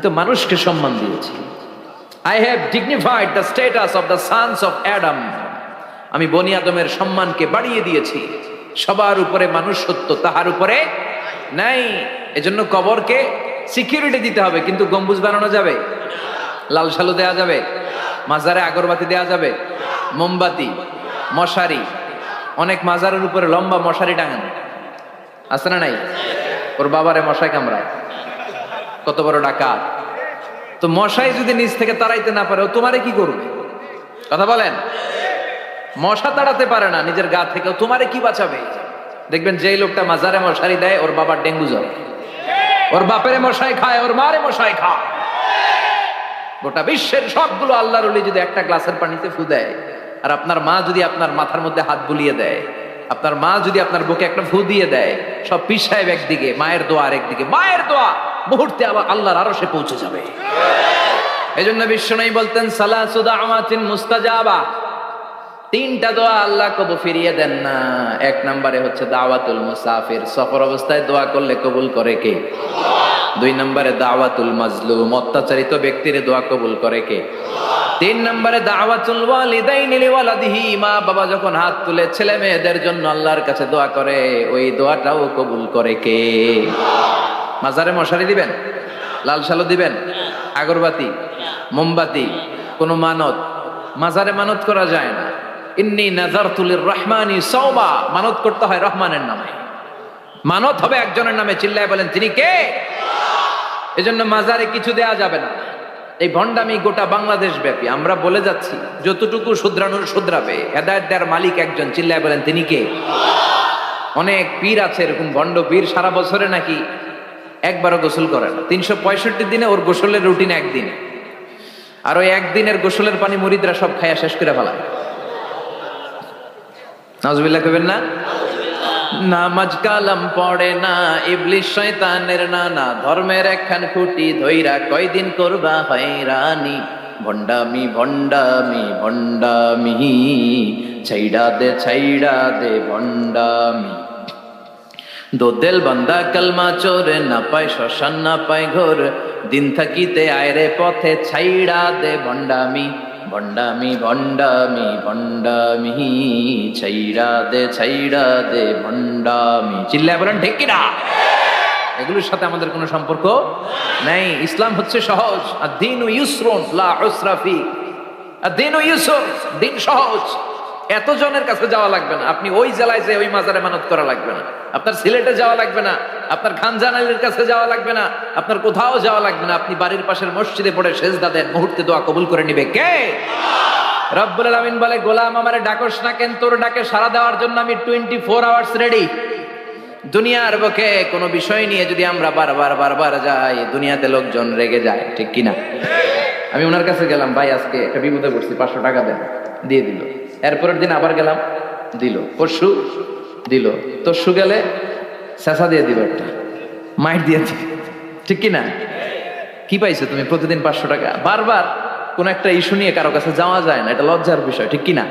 তো মানুষকে সম্মান দিয়েছি। I have dignified the status of the sons of Adam. আমি বনি আদমের সম্মানকে বাড়িয়ে দিয়েছি। সবার উপরে মানুষ সত্য, তাহার উপরে নাই। এজন্য কবরকে সিকিউরিটি দিতে হবে, কিন্তু গম্বুজ বানানো যাবে, লাল সালু দেয়া যাবে, মাজারে আগরবাতি দেয়া যাবে, মোমবাতি, মশারি। অনেক মাজারের উপরে লম্বা মশারি টাঙানো আছে না নাই? ওর বাবারে মশাই কামড়ায়, কত বড় ডাকাত। তো মশাই যদি নিচ থেকে তাড়াইতে না পারে, ও তোমারে কি করবে? কথা বলেন। মশা তাড়াতে পারে না নিজের গা থেকে, তোমারে কি বাঁচাবে? দেখবেন যেই লোকটা মাজারে মশারি দেয়, ওর বাবার ডেঙ্গু জ্বর, ওর বাপেরে মশাই খায়, ওর মারে মশাই খায়। গোটা বিশ্বের সবগুলো আল্লাহর ওলি যদি একটা গ্লাসের পানিতে ফু দেয়, আর আপনার মা যদি আপনার মাথার মধ্যে হাত বুলিয়ে দেয়, আপনার মা যদি আপনার বুকে একটা ফু দিয়ে দেয়, সব পীর সাহেব একদিকে, মায়ের দোয়া আরেকদিকে। মায়ের দোয়া মুহূর্তে আবার আল্লাহর আরশে পৌঁছে যাবে। এজন্য বিশ্বনবী বলতেন, সালাসু দাওয়াতিন মুস্তাজাবা, তিনটা দোয়া আল্লাহ কবুল ফিরিয়ে দেন না। এক নম্বরে হচ্ছে দাওয়াতুল মুসাফির, সফর অবস্থায় দোয়া করলে কবুল করে কে? দুই নম্বরে দাওয়াতুল মাজলুম, অত্যাচারিত ব্যক্তির দোয়া কবুল করে কে? তিন নম্বরে দাওয়াতুল ওয়ালিদাইনি লিওয়ালাদিহি, মা বাবা যখন হাত তুলে ছেলে মেয়েদের জন্য আল্লাহর কাছে দোয়া করে, ওই দোয়াটাও কবুল করে কে? মাজারে মশারি দিবেন, লাল শালো দিবেন, আগরবাতি, মোমবাতি, কোন মানত? মাজারে মানত করা যায় না। ইন্নী নাযারতু লিররহমানি সাওমা, মানত করতে হয় রহমানের নামে। মানত হবে একজনের নামে, চিল্লায় বলেন তিনি কে? এজন্য মাজারে কিছু দেয়া যাবে না। এই ভণ্ডামি গোটা বাংলাদেশ ব্যাপী। আমরা বলে যাচ্ছি, যতটুকু শুধরানোর শুধরাবে। হেদায়েত দেওয়ার মালিক একজন, চিল্লায় বলেন তিনি কে? অনেক পীর আছে এরকম ভণ্ড পীর, সারা বছরে নাকি একবারও গোসল করে না। 365 দিনে ওর গোসলের রুটিন একদিন, আর ওই একদিনের গোসলের পানি মুরিদরা সব খাইয়া শেষ করে ফেলায়। নাউজুবিল্লাহ কইবেন না? নামাজ কালাম পড়ে না, ইবলিস শয়তানের নানা, ধর্মের একখান খুঁটি ধইরা কয়দিন করবা হয়রানি। ভণ্ডামি ভণ্ডামি ভণ্ডামি, ছাইড়া দে ভণ্ডামি। দোদেল বান্দা কালমা চোরে, না পায় শ্মশান না পায় ঘোর, দিন থাকিতে আয়রে পথে ছাইড়া দে ভণ্ডামি। ভণ্ডামি ভণ্ডামি ভণ্ডামি, ছাইড়া দে ভণ্ডামি। চিল্লায় বলেন ঠিক কিনা? এগুলোর সাথে আমাদের কোনো সম্পর্ক নাই। ইসলাম হচ্ছে সহজ। আদ-দীনু ইউসরুন লা উসরা ফি, আদ-দীনু ইউসর, দিন সহজ। এত জনের কাছে যাওয়া লাগবে না। আপনি ওই জেলায় যে ওই মাজারে মানত করা লাগবে না, আপনার সিলেটে যাওয়া লাগবে না, আপনার খানজানালির কাছে যাওয়া লাগবে না, আপনার কোথাও যাওয়া লাগবে না। আপনি বাড়ির পাশের মসজিদে পড়ে সেজদা দেন, মুহূর্তে দোয়া কবুল করে নিবে কে? রব্বুল আলামিন বলে, গোলাম আমারে ডাকস না কেন? তোর ডাকে সাড়া দেওয়ার জন্য আমি 24 আওয়ার্স রেডি। দুনিয়ার বুকে কোনো বিষয় নিয়ে যদি আমরা বারবার যাই, দুনিয়াতে লোকজন রেগে যায়, ঠিক কিনা? আমি ওনার কাছে গেলাম, ভাই আজকে একটা বিপদে পড়ছি, 500 টাকা দেন, দিয়ে দিল। এরপরের দিন আবার গেলাম, দিল। পরশু দিল, তরশু গেলে শেষা দিয়ে দিল, একটা মাইট দিয়ে দিল, ঠিক কিনা? কি পাইছো তুমি? প্রতিদিন 500 টাকা। বারবার কোন একটা ইস্যু নিয়ে কারো কাছে যাওয়া যায় না, এটা লজ্জার বিষয়, ঠিক কিনা?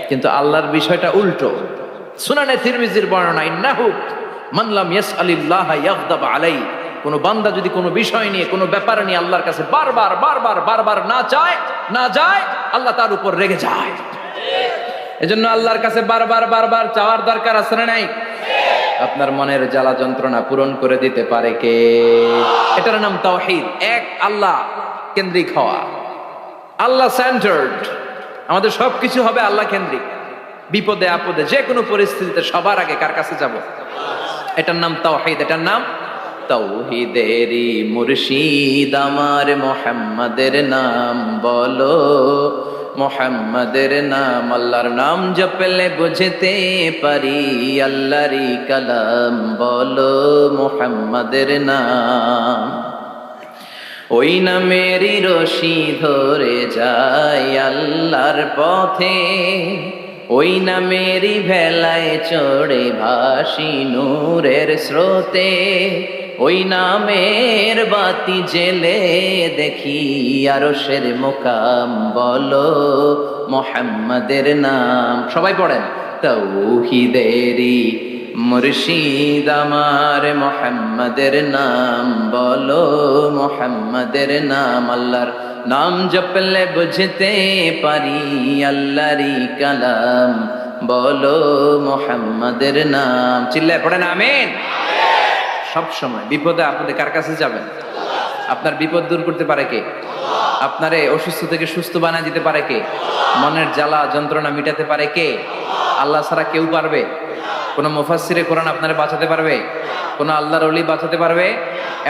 কিন্তু আল্লাহর বিষয়টা উল্টো। সুনানে তিরমিজির বর্ণনা, ইন্নাহু মান লাম ইয়াসআলিল্লাহ ইয়াগদাব আলাইহি, কোন বান্দা যদি কোনো বিষয় নিয়ে, কোনো ব্যাপার নিয়ে আল্লাহর কাছে বারবার না যায়, আল্লাহ তার উপর রেগে যায়। এজন্য আল্লাহর কাছে বারবার চাওয়ার দরকার আছে না নাই? আপনার মনের জ্বালা যন্ত্রণা পূরণ করে দিতে পারে কে? এটার নাম তাওহীদ। এক আল্লাহ কেন্দ্রিক হওয়া, আল্লাহ সেন্টার্ড। আমাদের সবকিছু হবে আল্লাহ কেন্দ্রিক। বিপদে আপদে যে কোনো পরিস্থিতিতে সবার আগে কার কাছে যাব? এটার নাম তাওহীদ। এটার নাম তাওহীদেরই মুর্শিদ আমার মুহাম্মাদের নাম বলো, মুহাম্মাদের নাম। আল্লাহর নাম জপলে বুঝতে পারি, আল্লাহরই কালাম বলো, মুহাম্মাদের নাম। ওই নামেরই রশি ধরে যাই আল্লাহর পথে, ওই নামেরই ভেলায় চড়ে ভাসি নূরের স্রোতে, ওই নামের বাতি জেলে দেখি আরশের মুকাম বলো, মুহাম্মাদের নাম। সবাই পড়েন, তাওহীদেরই মুর্শিদ আমার মোহাম্মদের নাম বলো, মোহাম্মদের নাম। আল্লাহর নাম জপলে বুঝতে পারি আল্লাহরই কালাম, বলো মোহাম্মদের নাম। চিল্লায় পড়েন আমিন। সব সময় বিপদে আপদে কার কাছে যাবেন? আপনার বিপদ দূর করতে পারে কে? আপনারে অসুস্থ থেকে সুস্থ বানায় দিতে পারে কে? মনের জ্বালা যন্ত্রণা মিটাতে পারে কে? আল্লাহ ছাড়া কেউ পারবে? কোন মুফাসসিরে কোরআন আপনারে বাঁচাতে পারবে? কোন আল্লাহর ওলি বাঁচাতে পারবে?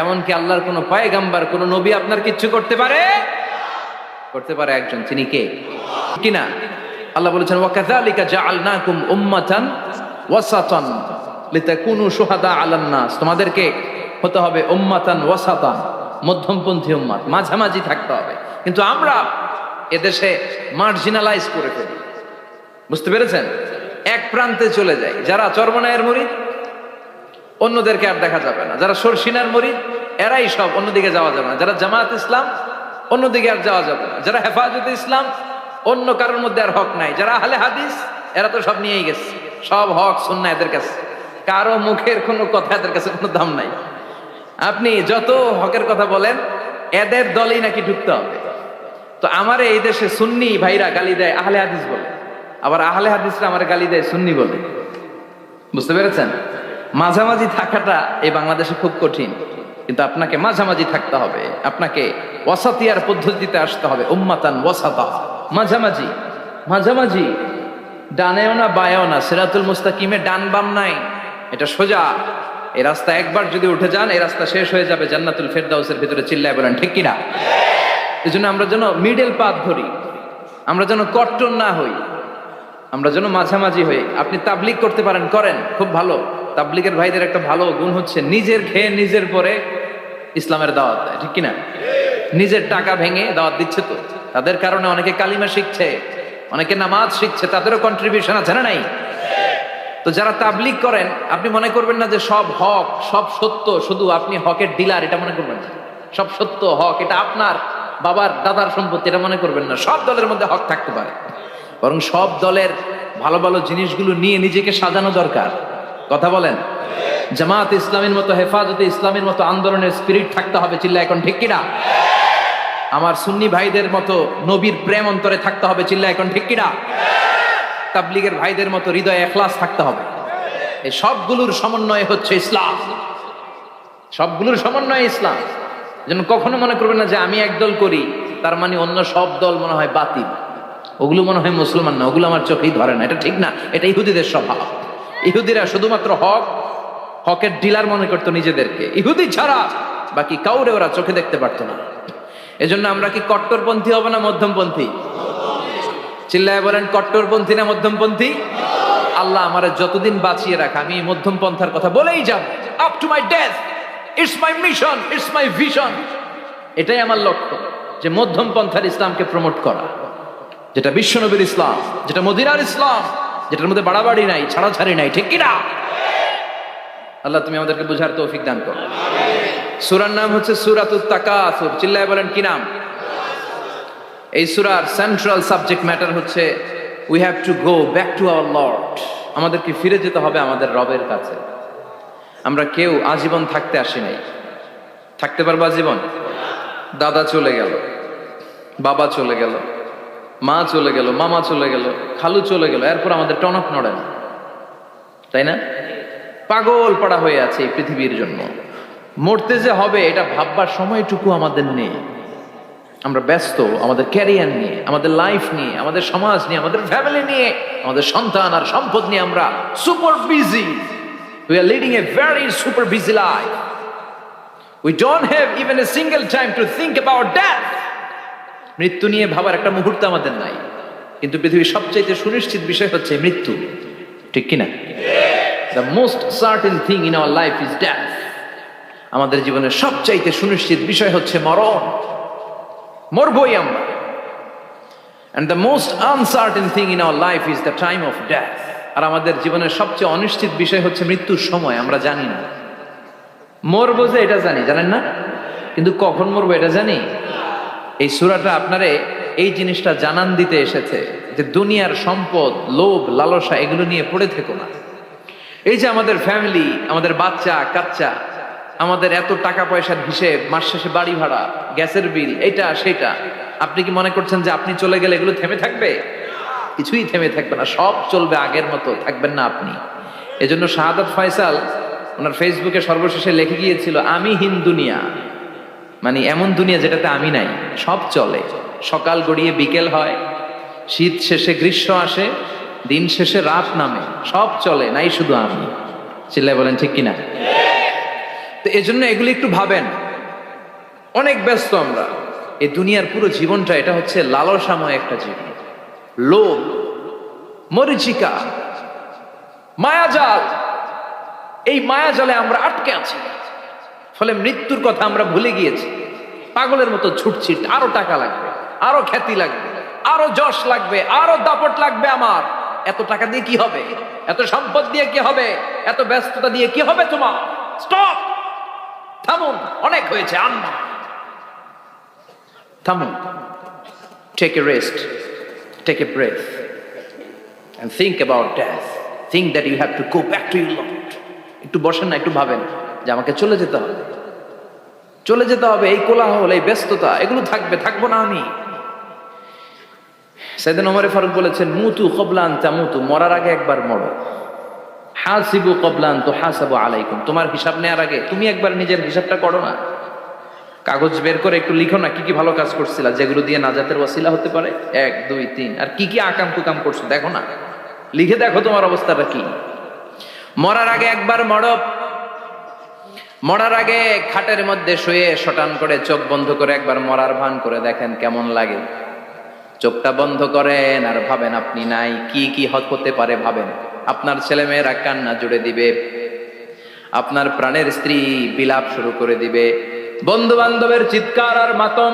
এমনকি আল্লাহর কোন পয়গাম্বার, কোন নবী আপনার কিচ্ছু করতে পারে? করতে পারে একজন, তিনি কে? কিনা আল্লাহ বলেছেন ওয়াকাযালিকা জাআলনাকুম উম্মাতান ওয়াসাতান লিতাকুনু শুহাদা আলান নাস। তোমাদেরকে হতে হবে উম্মাতান ওয়াসাতান, মধ্যমপন্থী উম্মাত, মাঝামাঝি থাকতে হবে। কিন্তু আমরা এদেশে মার্জিনালাইজ করে ফেলি, বুঝতে পেরেছেন? এক প্রান্তে চলে যায়। যারা চরমনায়ের মুরিদ অন্যদেরকে আর দেখা যাবে না, যারা সরসিনার মুরিদ এরাই সব, অন্যদিকে যাওয়া যাবে না। যারা জামায়াত ইসলাম অন্যদিকে আর যাওয়া যাবে না। যারা হেফাজতে ইসলাম অন্য কারোর মধ্যে আর হক নাই। যারা আহলে হাদিস এরা তো সব নিয়েই গেছে, সব হক সুন্নাহ এদের কাছে, কারো মুখের কোনো কথা এদের কাছে কোনো দাম নাই। আপনি যত হকের কথা বলেন এদের দলই নাকি ঢুকতে হবে। তো আমার এই দেশে সুন্নি ভাইরা গালি দেয় আহলে হাদিস বলে, আবার আহলে হাদিসরা আমার গালি দেয় সুন্নি বলে। বুঝতে পেরেছেন? মাঝামাঝি থাকাটা এই বাংলাদেশে খুব কঠিন, কিন্তু আপনাকে মাঝামাঝি থাকতে হবে। আপনাকে ওয়াসাতিয়ার পদ্ধতিতে আসতে হবে। উম্মাতান ওয়াসাতা, মাঝামাঝি। মাঝামাঝি ডানেও না বায়েও না, সিরাতুল মুস্তাকিমে ডান বাম নাই, এটা সোজা। এই রাস্তা একবার যদি উঠে যান এই রাস্তা শেষ হয়ে যাবে জান্নাতুল ফেরদাউসের ভিতরে। চিল্লায় বলেন ঠিক কিনা? এই জন্য আমরা যেন মিডল পাথ ধরি, আমরা যেন কট্টর না হই, আমরা যেন মাঝামাঝি হই। আপনি তাবলিগ করতে পারেন, করেন, খুব ভালো। তাবলিগের ভাইদের একটা ভালো গুণ হচ্ছে নিজের খেয়ে নিজের পরে ইসলামের দাওয়াত দেয়, ঠিক কিনা? নিজের টাকা ভেঙে দাওয়াত দিচ্ছে, তো তাদের কারণে অনেকে কালিমা শিখছে, অনেকে নামাজ শিখছে, তাদেরও কন্ট্রিবিউশন আছে না নাই? তো যারা তাবলিগ করেন আপনি মনে করবেন না যে সব হক সব সত্য, শুধু আপনি হকের ডিলার এটা মনে করবেন না। সব সত্য হক এটা আপনার বাবার দাদার সম্পত্তি এটা মনে করবেন না। সব দলের মধ্যে হক থাকতে পারে, বরং সব দলের ভালো ভালো জিনিসগুলো নিয়ে নিজেকে সাজানো দরকার। কথা বলেন? জামাত ইসলামের মতো, হেফাজতে ইসলামের মতো আন্দোলনের স্পিরিট থাকতে হবে। চিল্লা এখন ঠিক কিনা? আমার সুন্নি ভাইদের মতো নবীর প্রেম অন্তরে থাকতে হবে। চিল্লা এখন ঠিক কিনা? তাবলিগের ভাইদের মতো হৃদয়ে ইখলাস থাকতে হবে। এই সবগুলোর সমন্বয় হচ্ছে ইসলাম, সবগুলোর সমন্বয় ইসলাম। যেন কখনো মনে করবেন না যে আমি একদল করি তার মানে অন্য সব দল মনে হয় বাতিল, ওগুলো মনে হয় মুসলমান না, ওগুলো আমার চোখেই ধরে না। এটা ঠিক না, এটা ইহুদিদের স্বভাব। ইহুদিরা শুধুমাত্র হকের ডিলার মনে করতো নিজেদেরকে, ইহুদি ছাড়া বাকি কাউরে ওরা চোখে দেখতে পারতো না। এজন্য আমরা কি কট্টরপন্থী হব না মধ্যমপন্থী? চিল্লায় বলেন কট্টরপন্থী না মধ্যমপন্থী? আল্লাহ আমারে যতদিন বাঁচিয়ে রাখা আমি মধ্যম পন্থার কথা বলেই যাব, up to my death. It's my mission, it's my vision. এটাই আমার লক্ষ্য, যে মধ্যম পন্থার ইসলামকে প্রমোট করা, যেটা বিশ্বনবীর ইসলাম, যেটা মদিনার ইসলাম, যেটার মধ্যে বাড়াবাড়ি নাই, ছাড়াছাড়ি নাই, ঠিক কিনা? আল্লাহ তুমি আমাদেরকে বুঝার তৌফিক দান করো। সূরার নাম হচ্ছে সূরাতুত তাকাসুর। চিল্লায় বলেন কি নাম? এই সূরার সেন্ট্রাল সাবজেক্ট ম্যাটার হচ্ছে we have to go back to our Lord. আমাদেরকে ফিরে যেতে হবে আমাদের রবের কাছে। আমরা কেউ আজীবন থাকতে আসি নাই। থাকতে পারবো আজীবন? দাদা চলে গেল, বাবা চলে গেল, মা চলে গেল, মামা চলে গেল, খালু চলে গেল, এরপর আমাদের টনক নড়ে না, তাই না? পাগল পাড়া হয়ে আছে এই পৃথিবীর জন্য। মরতে যে হবে এটা ভাববার সময়টুকু আমাদের নেই। আমরা ব্যস্ত আমাদের ক্যারিয়ার নিয়ে, আমাদের লাইফ নিয়ে, আমাদের সমাজ নিয়ে, আমাদের ফ্যামিলি নিয়ে, আমাদের সন্তান আর সম্পদ নিয়ে আমরা super busy. We are leading a very super busy life. We don't have even a single time to think about death. মৃত্যু নিয়ে ভাবার একটা মুহূর্ত আমাদের নাই। কিন্তু পৃথিবীর সবচেয়ে সুনিশ্চিত বিষয় হচ্ছে মৃত্যু, ঠিক কিনা? The most certain thing in our life is death. আমাদের জীবনের সবচাইতে সুনিশ্চিত বিষয় হচ্ছে মরণ, মরবই আমরা। And the most uncertain thing in our life is the time of death. আর আমাদের জীবনের সবচেয়ে অনিশ্চিত বিষয় হচ্ছে মৃত্যুর সময়। আমরা জানি না মরবো, যে এটা জানি, জানেন না, কিন্তু কখন মরবো এটা জানি। এই সূরাটা আপনারে এই জিনিসটা জানান দিতে এসেছে যে দুনিয়ার সম্পদ, লোভ, লালসা এগুলো নিয়ে পড়ে থেকো না। এই যে আমাদের ফ্যামিলি, আমাদের বাচ্চা কাচ্চা, আমাদের এত টাকা পয়সার হিসেব, মাস শেষে বাড়ি ভাড়া, গ্যাসের বিল, এটা সেটা, আপনি কি মনে করছেন যে আপনি চলে গেলে এগুলো থেমে থাকবে? কিছুই থেমে থাকবে না, সব চলবে আগের মতো, থাকবেন না আপনি। এজন্য শাহাদাত ফয়সাল ওনার ফেসবুকে সর্বশেষে লিখে গিয়েছিল, আমি হীন দুনিয়া, মানে এমন দুনিয়া যেটাতে আমি নাই, সব চলে, সকাল গড়িয়ে বিকেল হয়, শীত শেষে গ্রীষ্ম আসে, দিন শেষে রাত নামে, সব চলে, নাই শুধু আমি। চিল্লায় বলেন ঠিক কিনা? তো এজন্য এগুলি একটু ভাবেন। অনেক ব্যস্ত আমরা, এই দুনিয়ার পুরো জীবনটা এটা হচ্ছে লালসাময় একটা জীবন, লোভ, মরিচিকা, মায়াজাল। এই মায়াজালে আমরা আটকে আছি, ফলে মৃত্যুর কথা আমরা ভুলে গিয়েছি, পাগলের মতো ছুটছি, আরো টাকা লাগবে, আরো খ্যাতি লাগবে, আরো যশ লাগবে, আরো দাপট লাগবে আমার। এত টাকা দিয়ে কি হবে? এত সম্পদ দিয়ে কি হবে? এত ব্যস্ততা দিয়ে কি হবে তোমার? স্টপ, থামুন, অনেক হয়েছে, আন্না, থামুন, take a rest, take a breath and think about death, think that you have to go back to your Lord. একটু বসেন না, একটু ভাবেন যে আমাকে চলে যেতে হবে, চলে যেতে হবে। এই কোলাহল, এই ব্যস্ততা, এগুলো থাকবে, থাকবো না আমি। সাইয়েদনা ওমর ফারুক বলেছেন, মুতু ক্বাবলা আন তামুতু, মরার আগে একবার মরো। হাসিবু ক্বাবলা আন তুহাসাবু আলাইকুম, তোমার হিসাব নেওয়ার আগে তুমি একবার নিজের হিসাবটা করো না। কাগজ বের করে একটু লিখো না, কি কি ভালো কাজ করছিলা, যেগুলো দিয়ে নাজাতের ওয়াসিলা হতে পারে, 1 2 3, আর কি কি আকাম কুকাম করছো দেখো না, লিখে দেখো তোমার অবস্থাটা কি। মরার আগে একবার মরো। মরার আগে খাটের মধ্যে শুয়ে শটান করে চোখ বন্ধ করে একবার মরার ভান করে দেখেন কেমন লাগে। চোখটা বন্ধ করেন আর ভাবেন আপনি নাই, কি কি হতে পারে ভাবেন। আপনার ছেলে মেয়েরা কান্না জুড়ে দিবে, আপনার প্রাণের স্ত্রী বিলাপ শুরু করে দিবে, বন্ধু বান্ধবের চিৎকার আর মাতম,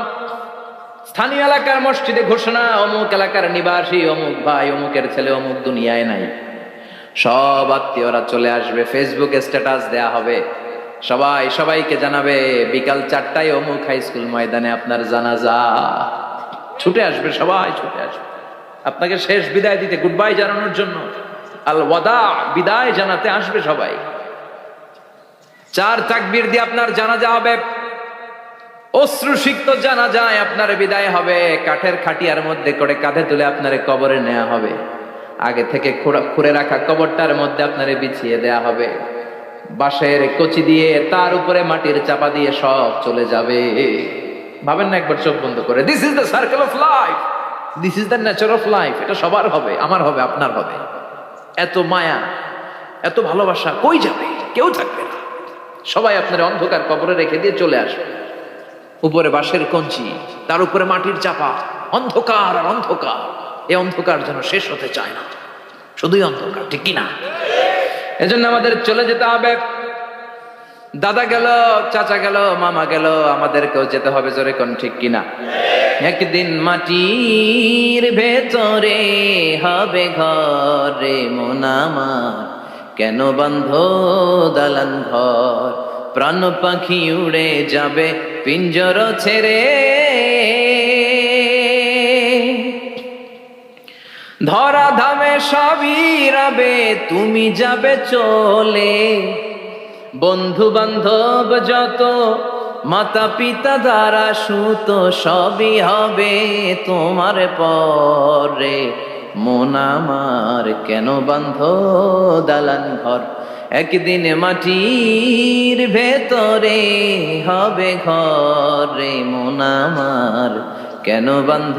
স্থানীয় এলাকার মসজিদে ঘোষণা, অমুক এলাকার নিবাসী অমুক ভাই অমুকের ছেলে অমুক দুনিয়ায় নাই। সব আত্মীয়রা চলে আসবে, ফেসবুকে স্ট্যাটাস দেয়া হবে, সবাই সবাইকে জানাবে বিকাল 4টায় অমুক হাই স্কুল ময়দানে আপনার জানাজা। ছুটে আসবে, সবাই ছুটে আসবে আপনাকে শেষ বিদায় দিতে, গুড বাই জানানোর জন্য, আল ওয়াদা, বিদায় জানাতে আসবে সবাই। 4 তাকবীর দিয়ে আপনার জানাজা হবে, অশ্রুসিক্ত জানাজায় আপনার বিদায় হবে, কাঠের খাটিয়ার মধ্যে করে কাঁধে তুলে আপনারে কবরে নেওয়া হবে, আগে থেকে খুঁড়ে রাখা কবরটার মধ্যে আপনারে বিছিয়ে দেয়া হবে, বাঁশের কচি দিয়ে তার উপরে মাটির চাপা দিয়ে সব চলে যাবে। ভাবেন না একবার চোখ বন্ধ করে, this is the circle of life, this is the nature of life. এটা সবার হবে, আমার হবে, আপনার হবে। এত মায়া, এত ভালোবাসা কই যাবে? কেউ থাকবে না, সবাই আপনার অন্ধকার কবরে রেখে দিয়ে চলে আসবে। উপরে বাঁশের কঞ্চি, তার উপরে মাটির চাপা, অন্ধকার আর অন্ধকার। এই অন্ধকার যেন শেষ হতে চায় না, শুধুই অন্ধকার, ঠিক কিনা? এজন্য আমাদের চলে যেতে হবে। দাদা গেল, চাচা গেল, মামা গেল, আমাদেরকেও যেতে হবে, জোরে কোন ঠিক কিনা? একদিন মাটির ভেতরে হবে ঘরে মন আমার, কেন বন্ধ দালান ঘর, প্রাণ পাখি উড়ে যাবে পিঞ্জর ছেড়ে, ধরা ধামে সবই রবে তুমি যাবে চলে, বন্ধু বান্ধব যত, মাতা পিতা দ্বারা সুত, সবই হবে তোমার পরে, মন আমার কেন বন্ধ দালান ঘর, একদিন মাটির ভেতরে হবে ঘরে মন আমার, কেন বন্ধ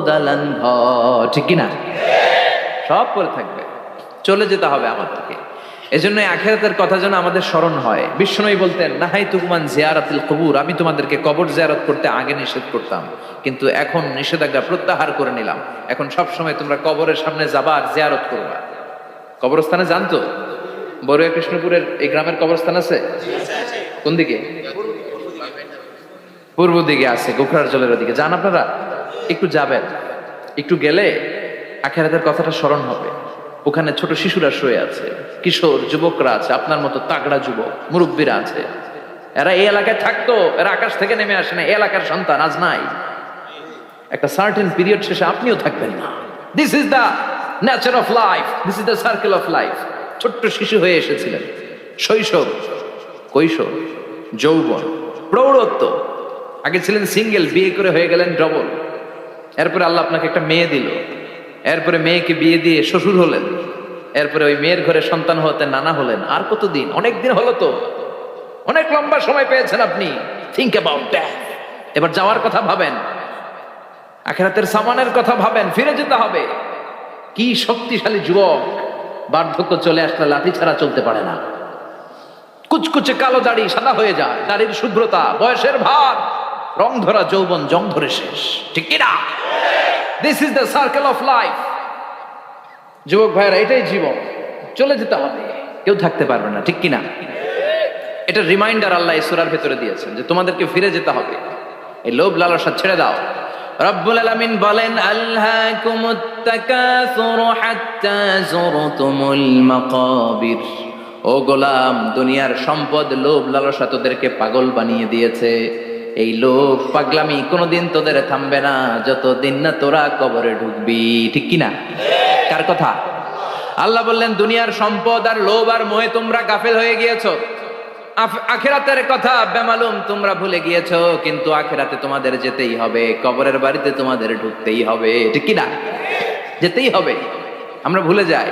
দালান ঘর, ঠিক কিনা? সব পরে থাকবে, চলে যেতে হবে আমাদেরকে। এজন্য আখিরাতের কথা যেন আমাদের স্মরণ হয়। বিশ্বনবী বলতেন, নাহাই তুকমান জিয়ারাতুল কবুর, আমি তোমাদেরকে কবর জিয়ারত করতে আগে নিষেধ করতাম, কিন্তু এখন নিষেধাজ্ঞা প্রত্যাহার করে নিলাম। এখন সব সময় তোমরা কবরের সামনে যাবা আর জিয়ারত করবা। কবরস্থানে জানতো বড়ুয়া কৃষ্ণপুরের এই গ্রামের কবরস্থান আছে? কোন দিকে? পূর্ব দিকে আছে, গোখরার জলের ওদিকে। যান আপনারা, একটু যাবেন, একটু গেলে আখিরাতের কথাটা স্মরণ হবে। ওখানে ছোট শিশুরা শুয়ে আছে, কিশোর যুবকরা আছে, আপনার মতো তাগড়া যুবক, মুরব্বীরা আছে। এরা এই এলাকায় থাকতো, এরা আকাশ থেকে নেমে আসে না, এই এলাকার সন্তান, আজ নাই। একটা সার্টেন পিরিয়ড শেষে আপনিও থাকবেন না। This is the nature of life, this is the circle of life. ছোট্ট শিশু হয়ে এসেছিলেন, শৈশব, কৈশোর, যৌবন, প্রৌঢ়ত্ব। আগে ছিলেন সিঙ্গেল, বিয়ে করে হয়ে গেলেন ডবল। এরপরে আল্লাহ আপনাকে একটা মেয়ে দিল, এরপরে মেয়েকে বিয়ে দিয়ে শ্বশুর হলেন, এরপরে ওই মেয়ের ঘরে সন্তান হতে নানা হলেন। আর কতদিন? অনেক দিন হলো তো, অনেক লম্বা সময় পেয়েছেন আপনি। Think about that. এবার যাওয়ার কথা ভাবেন, আখিরাতের সামানের কথা ভাবেন, ফিরে যেতে হবে। কি শক্তিশালী যুবক, বার্ধক্য চলে আসলে লাঠি ছাড়া চলতে পারে না। কুচকুচে কালো দাড়ি সাদা হয়ে যায়, দাড়ির শুভ্রতা, বয়সের ভার, রং ধরা যৌবন জং ধরে শেষ। ঠিক কি না? This is the circle of life. যুবক ভাইরা, এটাই জীবন, চলে যেতে হবে, কেউ থাকতে পারবে না। ঠিক কিনা? এটা রিমাইন্ডার আল্লাহ এই সূরার ভেতরে দিয়েছেন যে তোমাদেরকে ফিরে যেতে হবে, এই লোভ লালসা ছেড়ে দাও। রব্বুল আলামিন বলেন, আলহাকুমুত তাকাসুর হাত্তা যুরতুমুল মাকাবির। ও গোলাম, দুনিয়ার সম্পদ, লোভ লালসা তোদেরকে পাগল বানিয়ে দিয়েছে। এই লোভ পাগলামি কোনোদিন তোদের থামবে না যতদিন না তোরা কবরে ঢুকবি। ঠিক কিনা? কার কথা? আল্লাহ বললেন, দুনিয়ার সম্পদ আর লোভ আর মোহে তোমরা গাফেল হয়ে গিয়েছো। আখিরাতের কথা বেমালুম তোমরা ভুলে গিয়েছো, কিন্তু আখিরাতে তোমাদের যেতেই হবে, কবরের বাড়িতে তোমাদের ঢুকতেই হবে। ঠিক কিনা? যেতেই হবে। আমরা ভুলে যাই।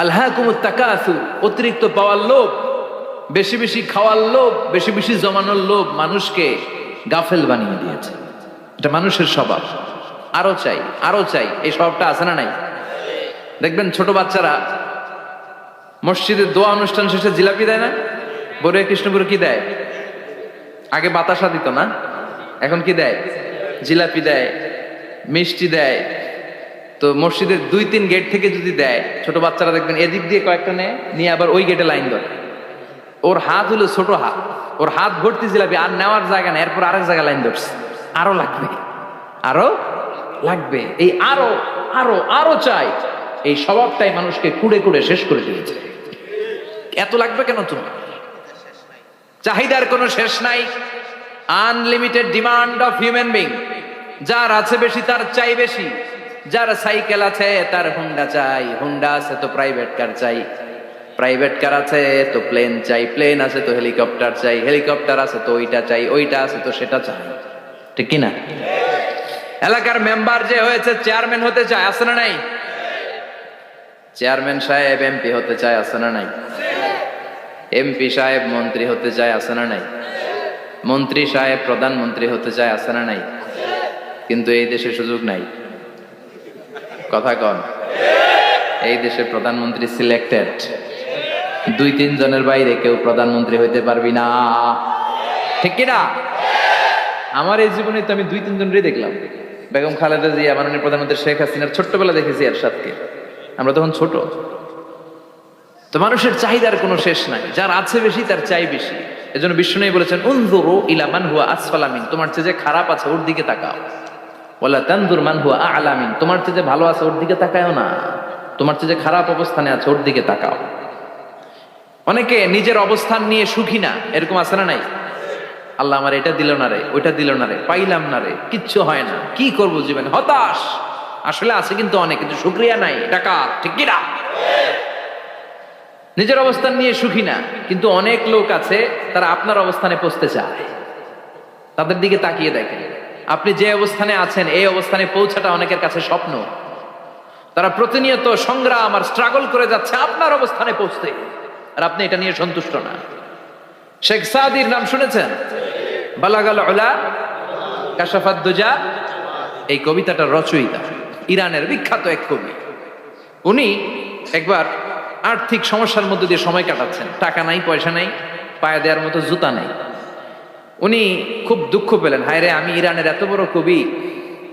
আলহাকুমুত তাকাসুর, অতিরিক্ত পাওয়ার লোভ, বেশি বেশি খাওয়ার লোভ, বেশি বেশি জমানোর লোভ মানুষকে গাফেল বানিয়ে দিয়েছে। এটা মানুষের স্বভাব। আরো চাই, আরো চাই, এই স্বভাবটা আছে না নাই? দেখবেন ছোট বাচ্চারা মসজিদের দোয়া অনুষ্ঠান শেষে জিলাপি দেয় না? বড় কৃষ্ণপুরে কি দেয়? আগে বাতাসা দিত না, এখন কি দেয়? জিলাপি দেয়, মিষ্টি দেয়। তো মসজিদের 2-3 গেট থেকে যদি দেয়, ছোট বাচ্চারা দেখবেন এদিক দিয়ে কয়েকটা নিয়ে আবার ওই গেটে লাইন ধরে। ওর হাত হলো ছোট হাত, ওর হাত ভর্তি জিলাপি, আর নেওয়ার জায়গা নেই, এরপর আরেক জায়গায় লাইন ধরছে। আরো লাগবে, আরো লাগবে, এই আরো আরো আরো চাই। এই স্বভাবটাই মানুষকে কুড়ে কুড়ে শেষ করে দিয়েছে। এত লাগবে কেন? তোমার চাহিদার কোনো শেষ নাই। Unlimited demand of human being. যার আছে বেশি তার চাই বেশি। যার সাইকেল আছে তার হুন্ডা চাই, হুন্ডা আছে তো প্রাইভেট কার চাই, প্রাইভেট কার আছে তো প্লেন চাই, প্লেন আছে তো হেলিকপ্টার চাই, হেলিকপ্টার আছে তো ওইটা চাই, ওইটা আছে তো সেটা চাই। ঠিক কিনা? এলাকার মেম্বার যে হয়েছে চেয়ারম্যান হতে চায়, আছে না নাই? চেয়ারম্যান সাহেব এমপি হতে চায়, আছে না নাই? এমপি সাহেব মন্ত্রী হতে চায়, আছে না নাই? মন্ত্রী সাহেব প্রধানমন্ত্রী হতে চায়, আছে না নাই? কিন্তু এই দেশে সুযোগ নাই। কথা কন। এই দেশে প্রধানমন্ত্রী সিলেক্টেড। 2-3 জনের বাইরে কেউ প্রধানমন্ত্রী হইতে পারবি না। ঠিক কিনা? আমার এই জীবনে তো আমি 2-3 জনেরই দেখলাম। বেগম খালেদা জিয়া, মাননীয় প্রধানমন্ত্রী শেখ হাসিনার ছোট্টবেলা দেখেছি এরশাদকে, আমরা তখন ছোট। তো মানুষের চাহিদার কোনো শেষ নাই। যার আছে বেশি তার চাই বেশি। এজন্য বিষ্ণু বলেছেন, উনজুরু ইলা মান হুয়া আসফালা মিন, তোমার চেয়ে যে খারাপ আছে ওর দিকে তাকাও। ওয়ালা তানজুর মান হুয়া আ'লা মিন, তোমার চেয়ে যে ভালো আছে ওর দিকে তাকায়ও না, তোমার চেয়ে যে খারাপ অবস্থানে আছে ওর দিকে তাকাও। অনেকে নিজের অবস্থান নিয়ে সুখী না, এরকম আছে না নাই? আল্লাহ আমার এটা দিল না রে, ওইটা দিল না রে, পাইলাম না রে, কিচ্ছু হয় না, কি করবো জীবনে, হতাশ। আসলে আছে কিন্তু অনেক, কিন্তু শুকরিয়া নাই, টাকা। ঠিক কি না? নিজের অবস্থান নিয়ে সুখী না, কিন্তু অনেক লোক আছে তারা আপনার অবস্থানে পৌঁছতে চায়। তাদের দিকে তাকিয়ে দেখেন, আপনি যে অবস্থানে আছেন এই অবস্থানে পৌঁছাটা অনেকের কাছে স্বপ্ন। তারা প্রতিনিয়ত সংগ্রাম আর স্ট্রাগল করে যাচ্ছে আপনার অবস্থানে পৌঁছতে, আর আপনি এটা নিয়ে সন্তুষ্ট না। শেখ সাদির নাম শুনেছেন? বালাগাল উলা কাশাফাত দুজা, এই কবিতাটার রচয়িতা ইরানের বিখ্যাত এক কবি। উনি একবার আর্থিক সমস্যার মধ্যে দিয়ে সময় কাটাচ্ছেন, টাকা নাই, পয়সা নাই, পায়ে দেওয়ার মতো জুতা নাই। উনি খুব দুঃখ পেলেন, হায় রে, আমি ইরানের এত বড় কবি,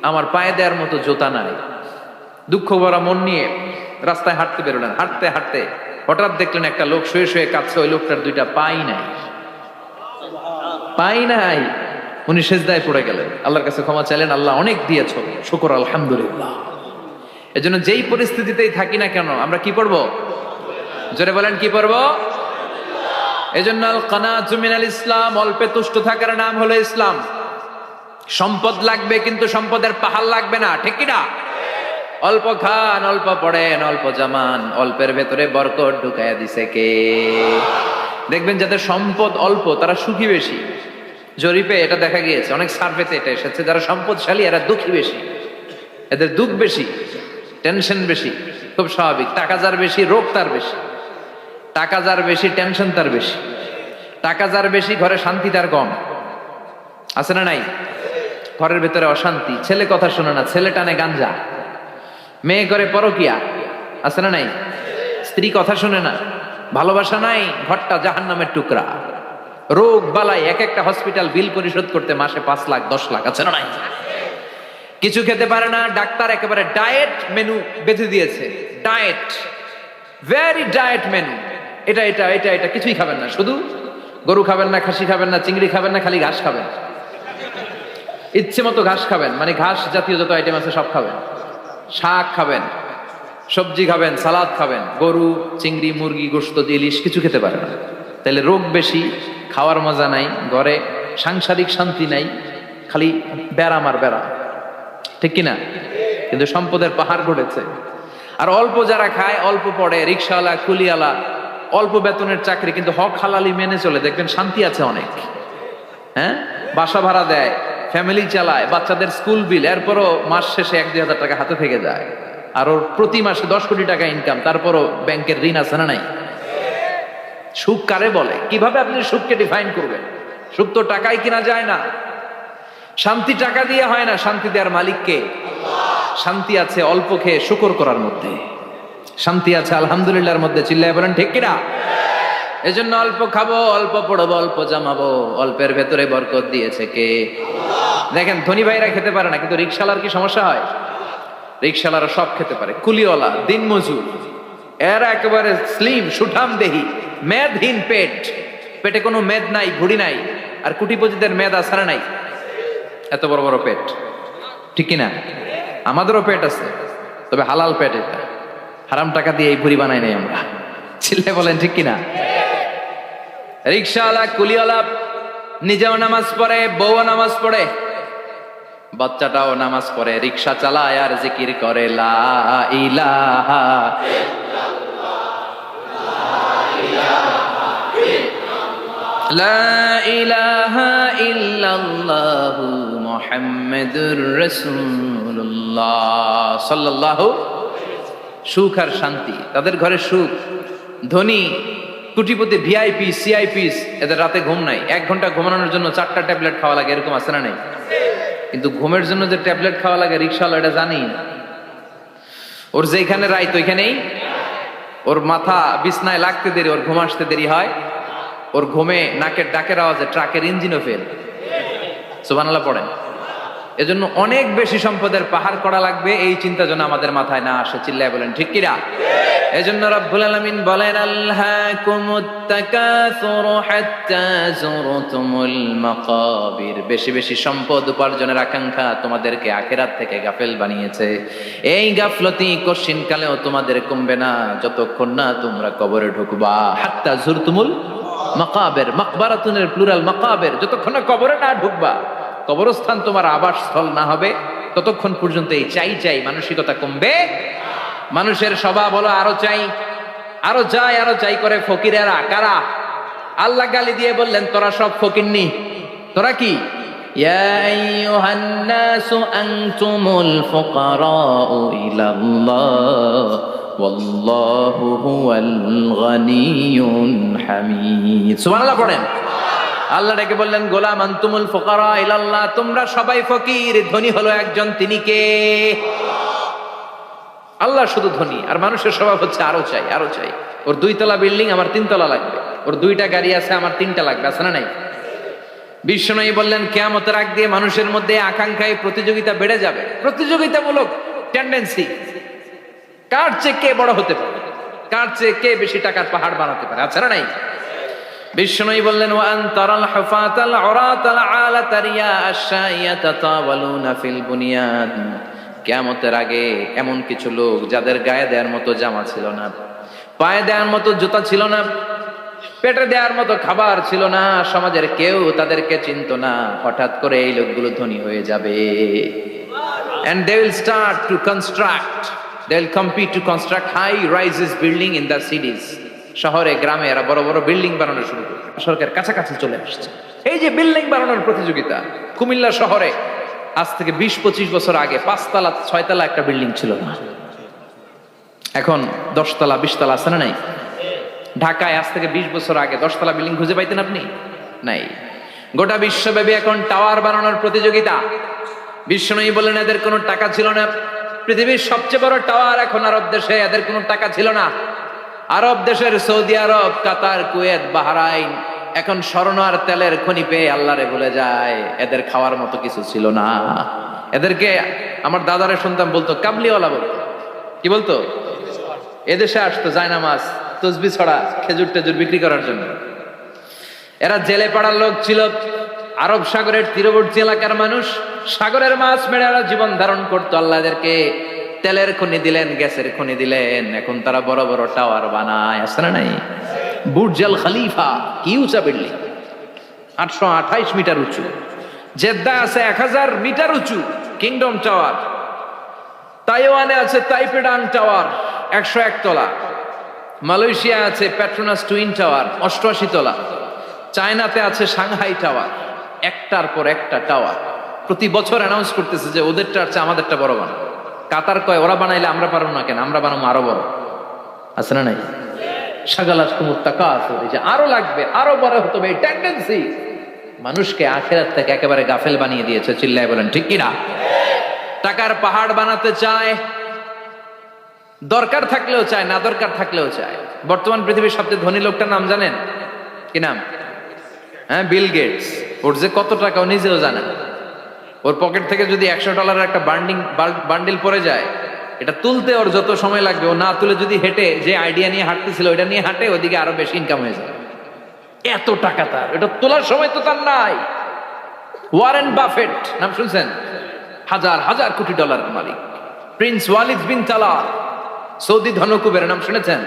আমার পায়ে দেওয়ার মতো জুতা নাই। দুঃখ ভরা মন নিয়ে রাস্তায় হাঁটতে বেরোলেন। হাঁটতে হাঁটতে হঠাৎ দেখলেন একটা লোক শুয়ে শুয়ে কাঁদছে, ওই লোকটার 2টা পাই নাই, পাই নাই। উনি সেজদায় পড়ে গেলেন, আল্লাহর কাছে ক্ষমা চাইলেন, আল্লাহ অনেক দিয়েছ, শুকর আলহামদুলিল্লাহ। এজন্য যেই পরিস্থিতিতেই থাকি না কেন আমরা কি পড়বো? জোরে বলেন, কি পড়বো? এজন্য আল কানাতু মিনাল ইসলাম, অল্পে তুষ্ট থাকার নাম হলো ইসলাম। সম্পদ লাগবে কিন্তু সম্পদের পাহাড় লাগবে না। ঠিক কি না? অল্প খান, অল্প পড়েন, অল্প জামান, অল্পের ভেতরে বরকত ঢুকাইয়া দিছে কে? দেখবেন যাদের সম্পদ অল্প তারা সুখী বেশি। জরিপে এটা দেখা গিয়েছে, অনেক সার্ভেতে এটা এসেছে, যারা সম্পদশালী এরা দুঃখী বেশি, এদের দুঃখ বেশি, টেনশন বেশি। খুব স্বাভাবিক, টাকা যার বেশি রোগ তার বেশি, টাকা যার বেশি টেনশন তার বেশি, টাকা যার বেশি ঘরে শান্তি তার কম। আছে না নাই? ঘরের ভেতরে অশান্তি, ছেলে কথা শোনে না, ছেলে টানে গাঞ্জা, মেয়ে করে পরকিয়া। আছে না নাই? স্ত্রী কথা শোনে না, ভালোবাসা নাই, ঘরটা জাহান্নামের টুকরা। রোগ বালাই, এক একটা হসপিটাল বিল পরিশোধ করতে মাসে 5 লাখ 10 লাখ। আছে না নাই? কিছু খেতে পারে না, ডাক্তার একেবারে ডায়েট মেনু বেঁধে দিয়েছে। ডায়েট, ভেরি ডায়েট মেনু, এটা এটা এটা এটা কিছুই খাবেন না, শুধু গরু খাবেন না, খাসি খাবেন না, চিংড়ি খাবেন না, খালি ঘাস খাবেন, ইচ্ছে মতো ঘাস খাবেন, মানে ঘাস জাতীয় যত আইটেম আছে সব খাবেন, শাক খাবেন, সবজি খাবেন, সালাদ খাবেন। গরু, চিংড়ি, মুরগি, গোশত, ইলিশ কিছু খেতে পারে না। তাহলে রোগ বেশি, খাওয়ার মজা নাই, ঘরে সাংসারিক শান্তি নাই, খালি ব্যারাম আর ব্যারাম। ঠিক কিনা? কিন্তু সম্পদের পাহাড় গড়েছে। আর অল্প যারা খায়, অল্প পড়ে, রিক্সাওয়ালা, কুলিওয়ালা, অল্প বেতনের চাকরি, কিন্তু হক হালালি মেনে চলে, দেখবেন শান্তি আছে অনেক। হ্যাঁ, বাসা ভাড়া দেয়, ফ্যামিলি চালায়, বাচ্চাদের স্কুল বিল, এরপরও মাস শেষে 1-2 হাজার টাকা হাতে থেকে যায়। আর ওর প্রতি মাসে 10 কোটি টাকা ইনকাম, তারপরও ব্যাংকের ঋণ আছে না নাই? সুখ কারে বলে? কিভাবে আপনি সুখকে ডিফাইন করবেন? সুখ তো টাকায় কিনা যায় না, শান্তি টাকা দিয়ে হয় না, শান্তি দেওয়ার মালিককে। শান্তি আছে অল্প খেয়ে শুকর করার মধ্যে, শান্তি আছে আলহামদুলিল্লাহর মধ্যে। চিল্লায় বলেন ঠিক কিনা? এজন্য অল্প খাবো, অল্প পড়বো, অল্প জামাবো, অল্পের ভেতরে বরকত দিয়েছে কে? দেখেন, ধনী ভাইরা খেতে পারে না, কিন্তু রিক্সাওয়ালার কি সমস্যা হয়? রিক্সাওয়ালারা সব খেতে পারে, কুলিওয়ালা, দিনমজুর, এরা একেবারে স্লিম সুঠাম দেহি, মেদহীন পেট, পেটে কোনো মেদ নাই, ভুড়ি নাই। আর কুটিপতিদের মেদ আসারা নাই, এত বড় বড় পেট। ঠিক কিনা? আমাদেরও পেট আছে, তবে হালাল পেট, এটা হারাম টাকা দিয়ে এই ভুড়ি বানাই নাই আমরা। ছিলে বলেন ঠিক কিনা? রিক্সাওয়ালা, কুলিওয়ালা নিজেও নামাজ পড়ে, বউও নামাজ পড়ে, বাচ্চাটাও নামাজ পড়ে, রিক্সা চালায় আর জিকির করে লা ইলাহা লা ইলাহা ইল্লাল্লাহু মুহাম্মাদুর রাসূলুল্লাহ সাল্লাল্লাহু। সুখ আর শান্তি, তাদের ঘরে সুখ। ধনী, কোটিপতি, ভিআইপি, সিআইপিস, এদের রাতে ঘুম নাই, 1 ঘন্টা ঘুমানোর জন্য 4টা ট্যাবলেট খাওয়া লাগে, এরকম আছে না নাই? কিন্তু ঘুমের জন্য যে ট্যাবলেট খাওয়া লাগে, রিক্সাওয়ালা এটা জানি না। ওর যেখানে রাইত ওইখানেই, ওর মাথা বিছনায় লাগতে দেরি, ওর ঘুম আসতে দেরি হয়, ওর ঘুমে নাকের ডাকের আওয়াজে ট্রাকের ইঞ্জিনও ফেল। সুবহানাল্লাহ পড়েন। এজন্য অনেক বেশি সম্পদের পাহাড় করা লাগবে, এই চিন্তা যেন আমাদের মাথায় না আসে। চিল্লায় বলেন ঠিক কিনা? এজন্য রব্বুল আলামিন বলেন আল্লাকুমুত তাকাসুরু হাত্তা যুরতুমুল মাকাবির। বেশি বেশি সম্পদ উপার্জনের আকাঙ্ক্ষা তোমাদেরকে আখিরাত থেকে গাফেল বানিয়েছে। এই গাফলতি কশিনকালেও তোমাদের কমবে না যতক্ষণ না তোমরা কবরে ঢুকবা। হাত্তা যুরতুমুল মাকাবির, মাকবারাতুনের প্লুরাল মাকাবির, যতক্ষণ না কবরে না ঢুকবা, কবরস্থান তোমার আবাসস্থল না হবে, ততক্ষণ পর্যন্ত এই চাই চাই মানসিকতা কমবে। মানুষের স্বভাব হলো আরো চাই, আরো চাই, আরো চাই করে ফকিরেরা। কারা? আল্লাহ গালি দিয়ে বললেন তোরা সব ফকিরনি। তোরা কি? ইয়া আইয়ুহান নাসু আনতুমুল ফুকারাউ ইলাল্লাহ ওয়াল্লাহু হুয়াল গানিয়ুল হামিদ। সুবহানাল্লাহ পড়েন। আল্লাহ ডেকে বললেন গোলাম আনতুমুল ফুকারা ইলাল্লাহ, তোমরা সবাই ফকির, ধনী হলো একজন, তিনি কে? আল্লাহ শুধু ধনী। আর মানুষের স্বভাব হচ্ছে আরো চাই, আরো চাই। ওর 2 তলা বিল্ডিং, আমার 3 তলা লাগবে, ওর 2টা গাড়ি আছে, আমার 3টা লাগবে। আছে না নাই? বিশ্বনবী বললেন কিয়ামতের আগ দিয়ে মানুষের মধ্যে আকাঙ্ক্ষায় প্রতিযোগিতা বেড়ে যাবে, প্রতিযোগিতামূলক টেন্ডেন্সি। কার চেয়ে কে বড় হতে পারে, কার চেয়ে কে বেশি টাকার পাহাড় বানাতে পারে। আছে না নাই? বিষ্ণুই বললেন ওয়া আনতারাল হুফাতাল উরাতাল আলাতা রিয়া আশ-শাইয়াতা তাওয়ালুনা ফিল বুনিয়ান। কিয়ামতের আগে এমন কিছু লোক যাদের গায়ে দেওয়ার মতো জামা ছিল না, পায়ে দেওয়ার মতো জুতা ছিল না, পেটে দেওয়ার মতো খাবার ছিল না, সমাজের কেউ তাদেরকে চিনতো না, হঠাৎ করে এই লোকগুলো ধনী হয়ে যাবে। and they will start to construct, they will compete to construct high rises building in the cities. শহরে গ্রামে এরা বড় বড় বিল্ডিং বানানো শুরু করবে, সরকার কাছাকাছি চলে আসছে। এই যে বিল্ডিং বানানোর প্রতিযোগিতা, কুমিল্লা শহরে আজ থেকে 20-25 বছর আগে 5 তলা 6 তলা একটা বিল্ডিং ছিল না, এখন 10 তলা 20 তলা আছে না নাই? ঢাকায় আজ থেকে 20 বছর আগে 10 তলা বিল্ডিং খুঁজে পাইতেন আপনি? নাই। গোটা বিশ্বব্যাপী এখন টাওয়ার বানানোর প্রতিযোগিতা। বিশ্বনবী বলেন এদের কোনো টাকা ছিল না, পৃথিবীর সবচেয়ে বড় টাওয়ার এখন আরব দেশে, এদের কোনো টাকা ছিল না। আরব দেশের সৌদি আরব, কাতার, কুয়েত, বাহরাইন এখন স্বর্ণ আর তেলের খনি পেয়ে আল্লাহরে ভুলে যায়, এদের খাওয়ার মতো কিছু ছিল না। এদেরকে আমার দাদারে শুনতাম বলতো কাবলিওয়ালা বলতো। কি বলতো? এদেশে আসতো জায়নামাজ তসবি ছড়া খেজুর টেজুর বিক্রি করার জন্য। এরা জেলে পাড়ার লোক ছিল, আরব সাগরের তীরবর্তী এলাকার মানুষ, সাগরের মাছ মেরে এরা জীবন ধারণ করতো। আল্লাহ এদেরকে তেলের খনি দিলেন, গ্যাসের খনি দিলেন, এখন তারা বড় বড় টাওয়ার বানায়। আছে না নাই? বুর্জ আল খলিফা, কি উঁচা বিল্ডিং, 828 মিটার উঁচু। জেদ্দা আছে 1000 মিটার উঁচু কিংডম টাওয়ার। তাইওয়ানে আছে তাইপেডাং টাওয়ার 101 তলা। মালয়েশিয়া আছে পেট্রোনাস টুইন টাওয়ার 88 তলা। চায়নাতে আছে সাংহাই টাওয়ার, একটার পর একটা টাওয়ার। প্রতি বছর অ্যানাউন্স করতেছে যে ওদেরটা আছে আমাদেরটা বড় বানাও। কাতার কয় ওরা বানাইলে আমরা পারবো না কেন, আমরা বানাবো আরো বড়। আছে না নাই? শাগালাত কুমুত তাকাসুর, যে আরো লাগবে, আরো বড় হতে হবে, এই টেন্ডেন্সি মানুষকে আখিরাত থেকে একেবারে গাফেল বানিয়ে দিয়েছে। চিল্লায় বলেন ঠিক কিনা? টাকার পাহাড় বানাতে চায়, দরকার থাকলেও চায়, না দরকার থাকলেও চায়। বর্তমান পৃথিবীর সবচেয়ে ধনী লোকটার নাম জানেন? কি নাম? হ্যাঁ, বিল গেটস। ওর যে কত টাকা ও নিজেও জানে। ওর পকেট থেকে যদি $100 একটা বান্ডিল পড়ে যায়, এটা তুলতে ওর যত সময় লাগবে, ও না তুলে যদি হেঁটে যে আইডিয়া নিয়ে হাঁটতেছিল ওইটা নিয়ে হাঁটে, ওদিকে আরো বেশি ইনকাম হয়ে যায়। এত টাকা তার, এটা তোলার সময় তো তার নাই। ওয়ারেন বাফেট নাম শুনছেন? হাজার হাজার কোটি ডলারের মালিক। Prince Walid bin Talal, Saudi ধনকুবের নাম শুনেছেন?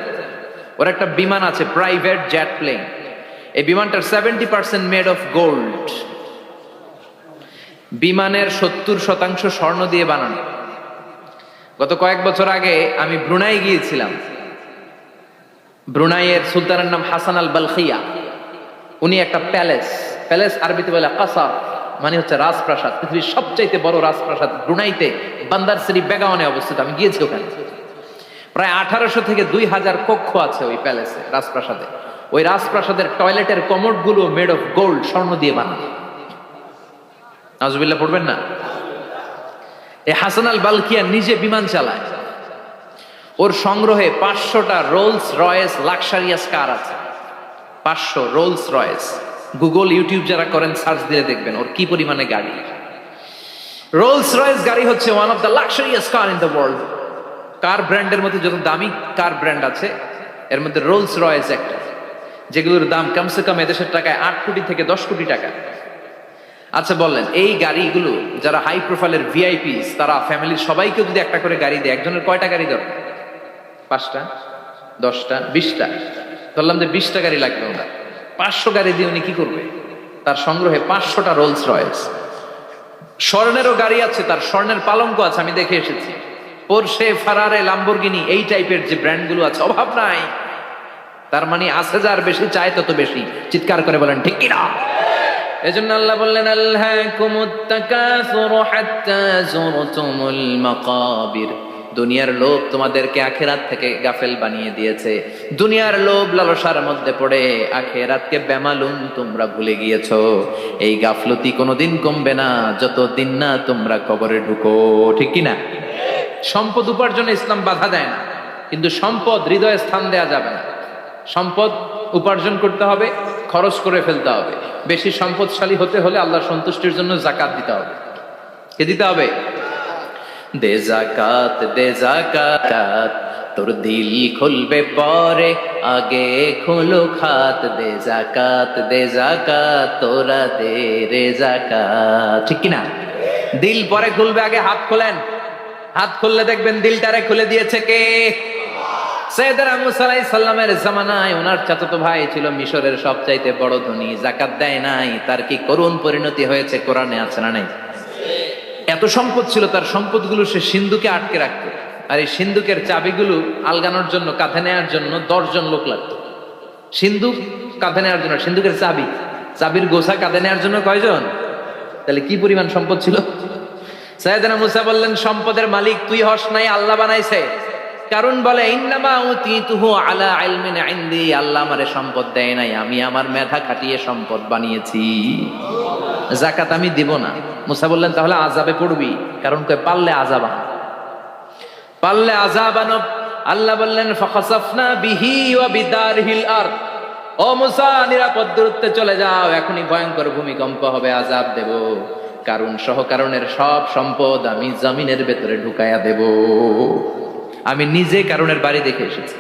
ওর একটা বিমান আছে, প্রাইভেট জেট প্লেন। এই বিমানটার 70% মেড অফ গোল্ড। বিমানের 70% স্বর্ণ দিয়ে বানানো। গত কয়েক বছর আগে আমি ব্রুনাই গিয়েছিলাম। ব্রুনাইয়ের সুলতানের নাম হাসান আল বালখিয়া। উনি একটা প্যালেস আরবিতে বলে কাসার, মানে হচ্ছে রাজপ্রাসাদ। পৃথিবীর সবচাইতে বড় রাজপ্রাসাদ ব্রুনাইতে বান্দার সেরি বেগাওয়ানে অবস্থিত। আমি গিয়েছি ওখানে। প্রায় 1800 থেকে 2000 কক্ষ আছে ওই প্যালেসে, রাজপ্রাসাদে। ওই রাজপ্রাসাদের টয়লেটের কমোড গুলো মেড অফ গোল্ড, স্বর্ণ দিয়ে বানানো। নাউজুবিল্লাহ পড়বেন না? এই হাসান আল বালখিয়া নিজে বিমান চালায়। ওর সংগ্রহে 500টা রোলস রয়েস লাক্সারিয়াস কার আছে। 500 রোলস রয়েস। গুগল ইউটিউব যারা করেন সার্চ দিয়ে দেখবেন ওর কি পরিমাণে গাড়ি। রোলস রয়েস গাড়ি হচ্ছে one of the luxurious car in the world. Car ব্র্যান্ডের মধ্যে যত দামি কার ব্র্যান্ড আছে এর মধ্যে রোলস রয়েস একটা, যেগুলোর দাম কমসে কম এদেশের টাকায় 8 কোটি থেকে 10 কোটি টাকা। আচ্ছা বললেন, এই গাড়িগুলো যারা হাই প্রোফাইলের ভিআইপিস, তারা ফ্যামিলির সবাইকে যদি একটা করে গাড়ি দেয়, একজনের কয়টা গাড়ি দরকার? 5টা, 10টা, 20টা। বললাম যে 20টা গাড়ি লাগবে ওনার। 500 গাড়ি দিয়ে উনি কি করবে? তার সংগ্রহে 500টা রোলস রয়েস। স্বর্ণেরও গাড়ি আছে, তার স্বর্ণের পালঙ্ক আছে, আমি দেখে এসেছি। পোরশে, ফারারে, লাম্বরগিনি, এই টাইপের যে ব্র্যান্ডগুলো আছে, অভাব নাই। তার মানে আছে, যার বেশি চায় তত বেশি। চিৎকার করে বলেন ঠিক কিনা? এজন্য আল্লাহ বললেন আল্লাহকুমুত তাকাসুরু হাত্তা যুরতুমুল মাকাবির। দুনিয়ার লোভ তোমাদেরকে আখিরাত থেকে গাফেল বানিয়ে দিয়েছে। দুনিয়ার লোভ লালসার মধ্যে পড়ে আখিরাতকে বেমালুম তোমরা ভুলে গিয়েছো। এই গাফলতি কোনোদিন কমবে না যতদিন না তোমরা কবরে ঢুকো। ঠিক কি না? সম্পদ উপার্জনে ইসলাম বাধা দেয় না, কিন্তু সম্পদ হৃদয়ে স্থান দেয়া যাবে না। সম্পদ উপার্জন করতে হবে, খরচ করে ফেলতে হবে। বেশি সম্পদশালী হতে হলে আল্লাহর সন্তুষ্টির জন্য যাকাত দিতে হবে। কে দিতে হবে? দে যাকাত, দে যাকাত, তোর দিল খুলবে পরে, আগে খোলো খাত। দে যাকাত, দে যাকাত, তোরা দে রে যাকাত। ঠিক কিনা? দিল পরে খুলবে, আগে হাত খোলেন। হাত খুললে দেখবেন দিলটারে খুলে দিয়েছে কে? সাইয়েদনা মুসা আলাইহিস সালামের জামানায় ওনার চাচাতো ভাই ছিল মিশরের সবচাইতে বড় ধনী, যাকাত দেয় নাই। তার কি করুণ পরিণতি হয়েছে কোরআনে আছে না নাই? এত সম্পদ ছিল, তার সম্পদগুলো সে সিন্ধুকে আটকে রাখতো। আর এই সিন্ধুকের চাবিগুলো আলগানোর জন্য, কাঁধে নেওয়ার জন্য 10 জন লোক লাগতো। সিন্ধুক কাঁধে নেওয়ার জন্য, সিন্ধুকের চাবির গোছা কাঁধে নেওয়ার জন্য কয়জন? তাহলে কি পরিমাণ সম্পদ ছিল। সাইয়েদনা মুসা বললেন, সম্পদের মালিক তুই হস নাই, আল্লাহ বানাইছে। কারণ বলে, ইন্নামা উতীতুহু আলা ইলমিন ইনদি, আল্লাহ আমারে সম্পদ দেয় নাই, আমি আমার মেধা খাটিয়ে সম্পদ বানিয়েছি। যাকাত আমি দিব না। মুসা বললেন, তাহলে আযাবে পড়বি। কারণ কয়, পারলে আযাব আনো। আল্লাহ বললেন, ফাখাসাফনা বিহি ওয়া বিদারহিল আরদ, ও মুসা নিরাপদ দূরত্বে চলে যাও, এখনই ভয়ঙ্কর ভূমিকম্প হবে, আযাব দেব। কারণ সহ কারণের সব সম্পদ আমি জমিনের ভেতরে ঢুকাইয়া দেব। আমি নিজে কারণের বাড়ি দেখে এসেছি।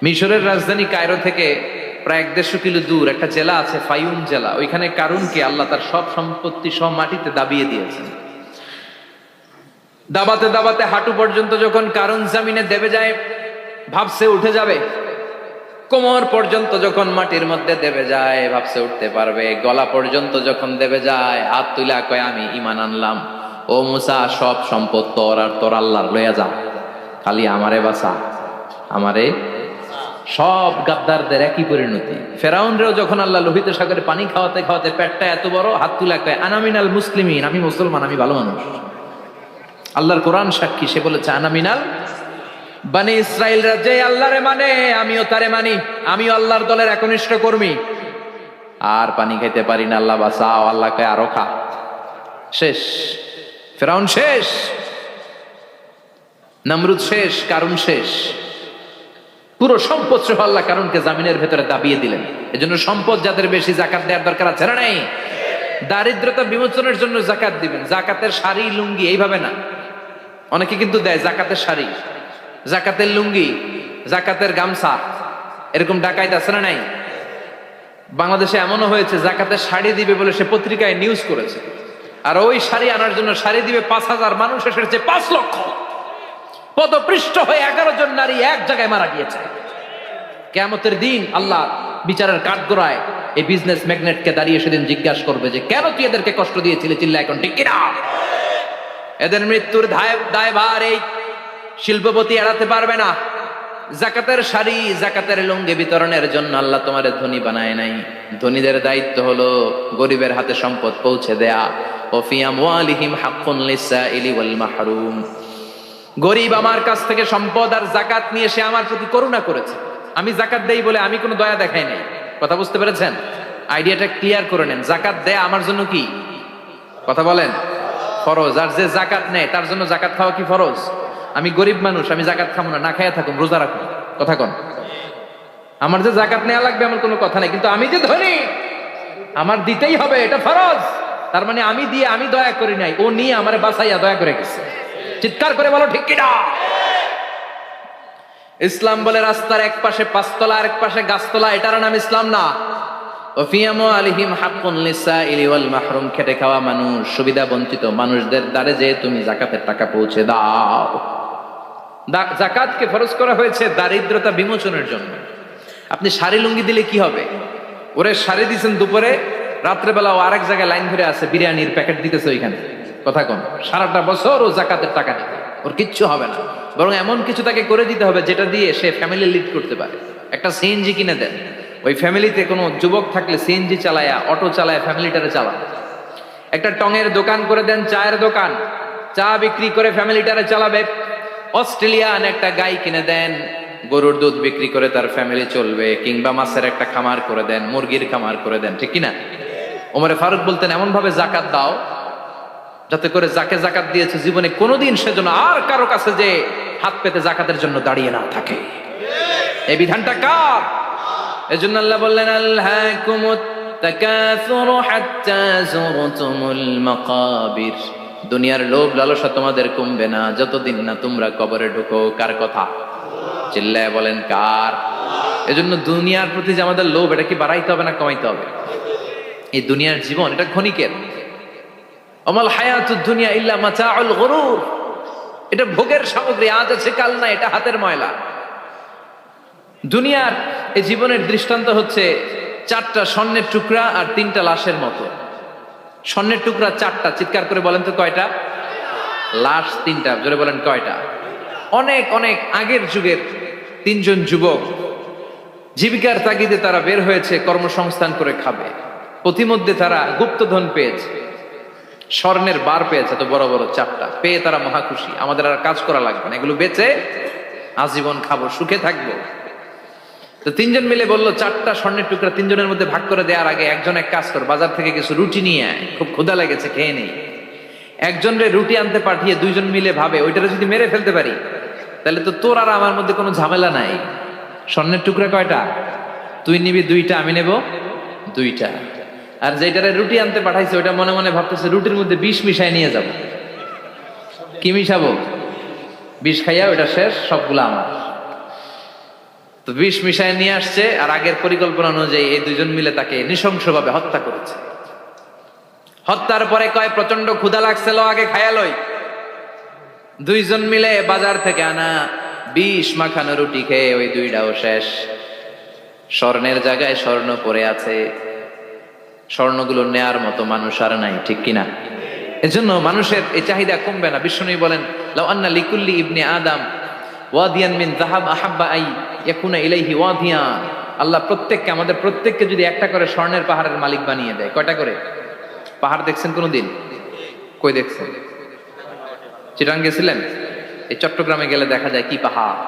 মিশরের রাজধানী কায়রো থেকে প্রায় 150 কিলো দূর একটা জেলা আছে, ফায়ুম জেলা। ওইখানে কারুনকে আল্লাহ তার সব সম্পত্তি সব মাটিতে দাবিয়ে দিয়েছেন। দাবাতে দাবাতে হাঁটু পর্যন্ত যখন কারুন জমিনে দেবে যায়, ভাবছে উঠে যাবে। কোমর পর্যন্ত যখন মাটির মধ্যে দেবে যায়, ভাবছে উঠতে পারবে। গলা পর্যন্ত যখন দেবে যায়, হাত তুলা কয়, আমি ঈমান আনলাম। ও মুসা, সব সম্পদ তোর, আর তোর আল্লাহর লইয়া যা, খালি আমারে বাঁচা, আমারে। সব গাদ্দারদের একই পরিণতি। ফেরাউনরেও যখন আল্লাহ লোহিত সাগরে পানি খাওয়াতে খাওয়াতে পেটটা এত বড়, হাত তুলা কয়, আনা মিনাল মুসলিমিন, আমি মুসলমান, আমি ভালো মানুষ। আল্লাহর কোরআন সাক্ষী, সে বলেছে, আনা মিনাল বনি ইসরাইলরা যে আল্লাহরে মানে, আমিও তারে মানি, আমিও আল্লাহর দলের একনিষ্ঠ কর্মী। আর পানি খাইতে পারি না, আল্লাহ বাঁচাও। আল্লাহ কয়, আরো খা। শেষ, ফেরাউন শেষ, নমরুদ শেষ, কারুন শেষ। পুরো সম্পদ সহ আল্লাহ কারুনকে জামিনের ভেতরে দাবিয়ে দিলেন। এজন্য সম্পদ যাদের বেশি, যাকাত দেওয়ার দরকার আছে না নাই? দারিদ্রতা বিমোচনের জন্য যাকাত দিবেন। যাকাতের শাড়ি লুঙ্গি এইভাবে না, অনেকে কিন্তু দেয় যাকাতের শাড়ি, যাকাতের লুঙ্গি, যাকাতের গামছা, এরকম ডাকাইত আছে না নাই? বাংলাদেশে এমনও হয়েছে, যাকাতের শাড়ি দিবে বলে সে পত্রিকায় নিউজ করেছে, আর ওই শাড়ি আনার জন্য শাড়ি দিবে 5,000, মানুষ এসেছে 5 লক্ষ। পদপৃষ্ঠ হয়ে 11 জন নারী এক জায়গায় মারা গিয়েছে। কিয়ামতের দিন আল্লাহ বিচারের কাঠগড়ায় এই বিজনেস ম্যাগনেটকে দাঁড়িয়ে সেদিন জিজ্ঞাসা করবে যে, কেন তুই এদেরকে কষ্ট দিয়েছিলি? চিল্লা এখন ঠিক কিনা? এদের মৃত্যুর দায়ভার এই শিল্পপতি এড়াতে পারবে না। যাকাতের শাড়ি, যাকাতের লুঙ্গি বিতরণের জন্য আল্লাহ তোমার ধনী বানায় নাই। ধনীদের দায়িত্ব হলো গরিবের হাতে সম্পদ পৌঁছে দেয়া। ওয়া ফি আমওয়ালিহিম হাক্কুন লিসাইলি ওয়াল মাহরুম। গরিব আমার কাছ থেকে সম্পদ আর যাকাত নিয়ে সে আমার প্রতি করুণা করেছে। আমি যাকাত দেই বলে আমি কোনো দয়া দেখাই নাই। কথা বুঝতে পেরেছেন? আইডিয়াটা ক্লিয়ার করে নেন। যাকাত দেয়া আমার জন্য কি? কথা বলেন, ফরজ। আর যে যাকাত নেয় তার জন্য যাকাত খাওয়া কি ফরজ? আমি গরিব মানুষ, আমি যাকাত খাবো না, না খাইয়া থাকুন, রোজা রাখুন। কথা কন। আমার যে যাকাত নেওয়া লাগবে এমন কোনো কথা নেই, কিন্তু আমি যে ধনী, আমার দিতেই হবে, এটা ফরজ। তার মানে আমি দিয়ে আমি দয়া করি নাই, ও নিয়ে আমারে বাঁচাইয়া দয়া করে গেছে। চিৎকার করে বলো ঠিক কিনা? ইসলাম বলে রাস্তার এক পাশে 5 তলা, আর এক পাশে গাছতলা, এটার নাম ইসলাম না। খেটে খাওয়া মানুষ, সুবিধা বঞ্চিত মানুষদের দ্বারে যে তুমি যাকাতের টাকা পৌঁছে দাও। যাকাতকে ফরজ করা হয়েছে দারিদ্রতা বিমোচনের জন্য। আপনি শাড়ি লুঙ্গি দিলে কি হবে? ওরে শাড়ি দিচ্ছেন দুপুরে, রাত্রেবেলা ও আরেক জায়গায় লাইন ধরে আছে, বিরিয়ানির প্যাকেট দিতেছে ওইখানে। কথা কন। সারাটা বছর ও যাকাতের টাকা নেবে, ওর কিচ্ছু হবে না। বরং এমন কিছু তাকে করে দিতে হবে যেটা দিয়ে সে ফ্যামিলি লিড করতে পারে। একটা সিএনজি কিনে দেন, ওই ফ্যামিলিতে কোনো যুবক থাকলে সিএনজি চালায়া, অটো চালায়া ফ্যামিলিটারে চালান। একটা টঙের দোকান করে দেন, চায়ের দোকান, চা বিক্রি করে ফ্যামিলিটারে চালাবে। অস্ট্রেলিয়ান একটা গাই কিনে দেন, গরুর দুধ বিক্রি করে তার ফ্যামিলি চলবে। কিংবা মাছের একটা খামার করে দেন, মুরগির খামার করে দেন, ঠিক কিনা? ওমরে ফারুক বলতেন, এমন ভাবে যাকাত দাও যাতে করে যাকে যাকাত দিয়েছে জীবনে কোনোদিন সেজন্য আর কারো কাছে যে হাত পেতে যাকাতের জন্য দাঁড়িয়ে না থাকে। এই বিধানটা কার? এজন্য আল্লাহ বললেন, আলহাকুমুত তাকাসুরু হাত্তা যুরতুমুল মাকাবির। দুনিয়ার লোভ লালসা তোমাদের কমবে না যতদিন না তোমরা কবরে ঢুকো। কার কথা? চিল্লায় বলেন কার? এজন্য দুনিয়ার প্রতি যে আমাদের লোভ, এটা কি বাড়াইতে হবে না কমাইতে হবে? এই দুনিয়ার জীবন এটা ক্ষণিকের। আমাল হায়াতুদ দুনিয়া ইল্লা মাতাউল গুরুর। এটা ভোগের সামগ্রী, আজ আছে কাল না, এটা হাতের ময়লা। দুনিয়ার এই জীবনের দৃষ্টান্ত হচ্ছে 4টা স্বর্ণের টুকরা আর 3টা লাশের মতো। স্বর্ণের টুকরা 4টা, চিৎকার করে বলেন তো কয়টা? লাশ তিনটা, জোরে বলেন কয়টা? অনেক অনেক আগের যুগের তিনজন যুবক জীবিকার তাগিদে তারা বের হয়েছে কর্মসংস্থান করে খাবে। পথিমধ্যে তারা গুপ্তধন পেয়েছে, স্বর্ণের বার পেয়েছে, তো বড় বড় চারটা পেয়ে তারা মহা খুশি। আমাদের আর কাজ করা লাগবে না, এগুলো বেচে আজীবন খাবো, সুখে থাকবো। তো তিনজন মিলে বললো চারটা স্বর্ণের টুকরা তিনজনের মধ্যে ভাগ করে দেওয়ার আগে একজন এক কাজ কর, বাজার থেকে কিছু রুটি নিয়ে আয়, খুব ক্ষুধা লেগেছে, খেয়ে নেই। একজন রে রুটি আনতে পাঠিয়ে দুইজন মিলে ভাবে ওইটারে যদি মেরে ফেলতে পারি তাহলে তো তোর আর আমার মধ্যে কোনো ঝামেলা নাই। স্বর্ণের টুকরা কয়টা? তুই নিবি দুইটা, আমি নেব দুইটা। আর যেটারে রুটি আনতে পাঠাইছে ওইটা মনে মনে ভাবতেছে রুটির মধ্যে বিষ মিশাই নিয়ে যাব। কি মিশাবো? বিষ খাইয়া ওইটা শেষ, সবগুলো আমার। তো বিষ মিশায় নিয়ে আসছে, আর আগের পরিকল্পনা অনুযায়ী এই দুইজন মিলে তাকে নৃশংসভাবে হত্যা করেছে। হত্যার পরে কয় প্রচন্ড ক্ষুধা লাগছিল, আগে খায়া লই। দুইজন মিলে বাজার থেকে আনা বিষ মাখানো রুটি খেয়ে ওই দুইটাও শেষ। স্বর্ণের জায়গায় স্বর্ণ পড়ে আছে, স্বর্ণগুলো নেয়ার মতো মানুষ আর নাই, ঠিক কিনা? এজন্য মানুষের এই চাহিদা কমবে না। বিষ্ণু বলেন লাউ আন্না লিকুল্লি ইবনে আদম ওয়াদিয়ান মিন যাহাব আহাব্বা আই ইয়াকুনা ইলাইহি ওয়াদিয়ান। আল্লাহ প্রত্যেককে, আমাদের প্রত্যেককে যদি একটা করে স্বর্ণের পাহাড়ের মালিক বানিয়ে দেয়। কয়টা করে পাহাড় দেখছেন কোনদিন? কই দেখছেন? চিটাং গেছিলেন? এই চট্টগ্রামে গেলে দেখা যায় কি পাহাড়।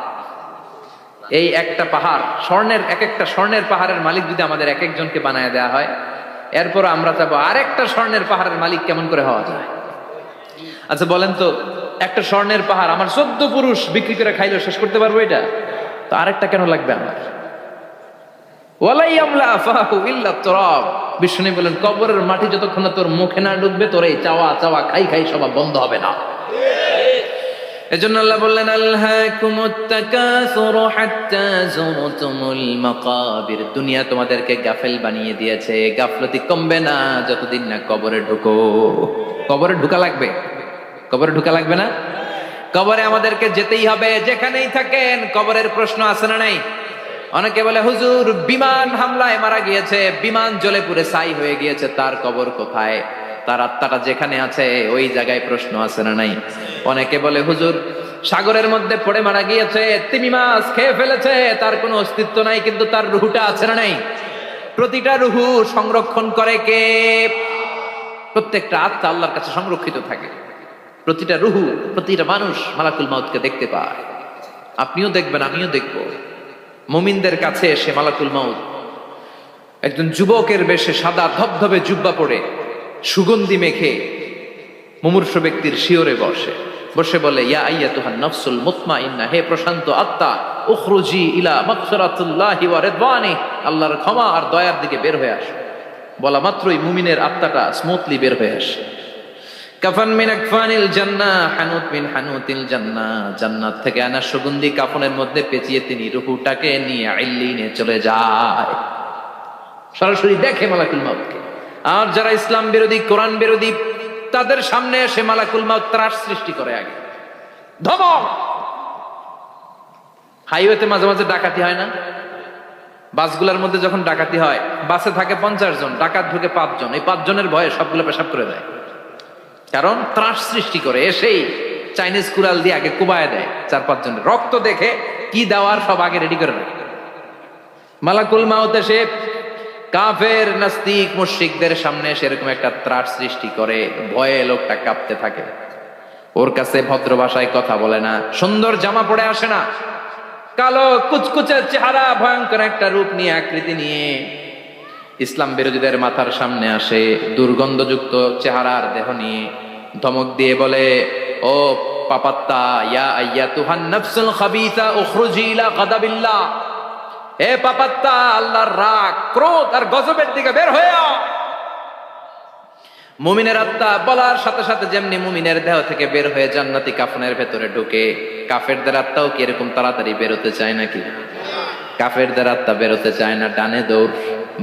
এই একটা পাহাড় স্বর্ণের, এক একটা স্বর্ণের পাহাড়ের মালিক যদি আমাদের এক একজনকে বানায় দেওয়া হয়, এরপর আমরা চাবো আরেকটা স্বর্ণের পাহাড়ের মালিক কেমন করে হওয়া যায়। আচ্ছা বলেন তো, একটা স্বর্ণের পাহাড় আমার 14 পুরুষ বিক্রি করে খাইলেও শেষ করতে পারবো এটা? তো আরেকটা কেন লাগবে আমার? বিষ্ণু বলেন কবরের মাটি যতক্ষণ না তোর মুখে না ঢুকবে তোর এই চাওয়া চাওয়া খাই খাই সব বন্ধ হবে না। এজন্য আল্লাহ বললেন আলহাকুমুত তাকাসুরু হাত্তা যুরতুমুল মাকাবির। দুনিয়া তোমাদেরকে গাফেল বানিয়ে দিয়েছে, গাফলতি কমবে না যতদিন না কবরে ঢুকো। কবরে ঢুকা লাগবে, কবরে ঢুকা লাগবে না? কবরে আমাদেরকে যেতেই হবে, যেখানেই থাকেন। কবরের প্রশ্ন আছে না নাই? অনেকে বলে হুজুর বিমান হামলায় মারা গিয়েছে, বিমান জ্বলে পুড়ে ছাই হয়ে গিয়েছে, তার কবর কোথায়? তার আত্মাটা যেখানে আছে ওই জায়গায় প্রশ্ন আছে না নাই? অনেকে বলে হুজুর সাগরের মধ্যে পড়ে মারা গিয়েছে, তিমি মাছ খেয়ে ফেলেছে, তার কোনো অস্তিত্ব নাই, কিন্তু তার রুহুটা আছে না নাই? প্রতিটা রুহু সংরক্ষণ করে কে? প্রত্যেকটা আত্মা আল্লাহর কাছে সংরক্ষিত থাকে। প্রতিটা রুহু, প্রতিটা মানুষ মালাকুল মাউতকে দেখতে পায়। আপনিও দেখবেন, আমিও দেখব। মুমিনদের কাছে এসে মালাকুল মাউত একজন যুবকের বেশে সাদা ধবধবে জুব্বা পরে সুগন্ধি মেখে মুমূর্ষ ব্যক্তির শিওরে বসে বলে ইয়া আইয়াতুহান নাফসুল মুতমাইন্নাহ, হে প্রশান্ত আত্মা, উখরুজি ইলা মাগফিরাতুল্লাহি ওয়া রিদওয়ানি, আল্লাহর ক্ষমা আর দয়ার দিকে বের হয়ে আসো। বলা মাত্রই মুমিনের আত্মাটা স্মুথলি বের হয়ে আসে। কাফান মিন আকফানিল জান্নাহ, হানুত মিন হানুতিল জান্নাহ, জান্নাত থেকে আনা সুগন্ধি কাফনের মধ্যে পেঁচিয়ে তিনি রূহটাকে নিয়ে ইল্লিনে চলে যায়। সরাসরি দেখে মালাকুল মাউতকে। আর যারা ইসলাম বিরোধী, কোরআন বিরোধী, তাদের সামনে এসে মালাকুল মাউত ত্রাস সৃষ্টি করে। আগে ধমক। হাইওয়েতে মাঝে মাঝে ডাকাতি হয় না? বাসগুলোর মধ্যে যখন ডাকাতি হয়, বাসে থাকে 50 জন, ডাকাত ঢুকে 5 জন, এই 5 জনের ভয়ে সবগুলো পেশাব করে দেয়। কারণ ত্রাস সৃষ্টি করে। এসেই চাইনিজ কুড়াল দিয়ে আগে কুবায় দেয় 4-5 জনের। রক্ত দেখে কি দেওয়ার সব আগে রেডি করে রাখে। মালাকুল মাউত এসে কাফের নাস্তিক মুশরিকদের সামনে সেরকম একটা ত্রাস সৃষ্টি করে, ভয়ে লোকটা কাঁপতে থাকে। ওর কাছে ভদ্র ভাষায় কথা বলে না, সুন্দর জামা পরে আসে না, কালো কুচকুচে চেহারা, ভয়ঙ্কর একটা রূপ নিয়ে, আকৃতি নিয়ে ইসলাম বিরোধীদের মাথার সামনে আসে, দুর্গন্ধযুক্ত চেহারার দেহ নিয়ে ধমক দিয়ে বলে ও পাপাত্তা, ইয়া আইয়াতুহান নাফসুল খাবিসা উখরুজি ইলা গাদাবিল্লাহ, হে পাপাত্তা, আল্লাহর রাগ, ক্রোধ আর গজবের দিকে বের হয়ে আও। মুমিনের আত্মা বলার সাথে সাথে যেমনি মুমিনের দেহ থেকে বের হয়ে জান্নাতি কাফনের ভেতরে ঢুকে, কাফেরদের আত্মাও কি এরকম তাড়াতাড়ি বেরোতে চায় নাকি? কাফেরদের আত্মা বেরোতে চায় না। ডানে দৌড়,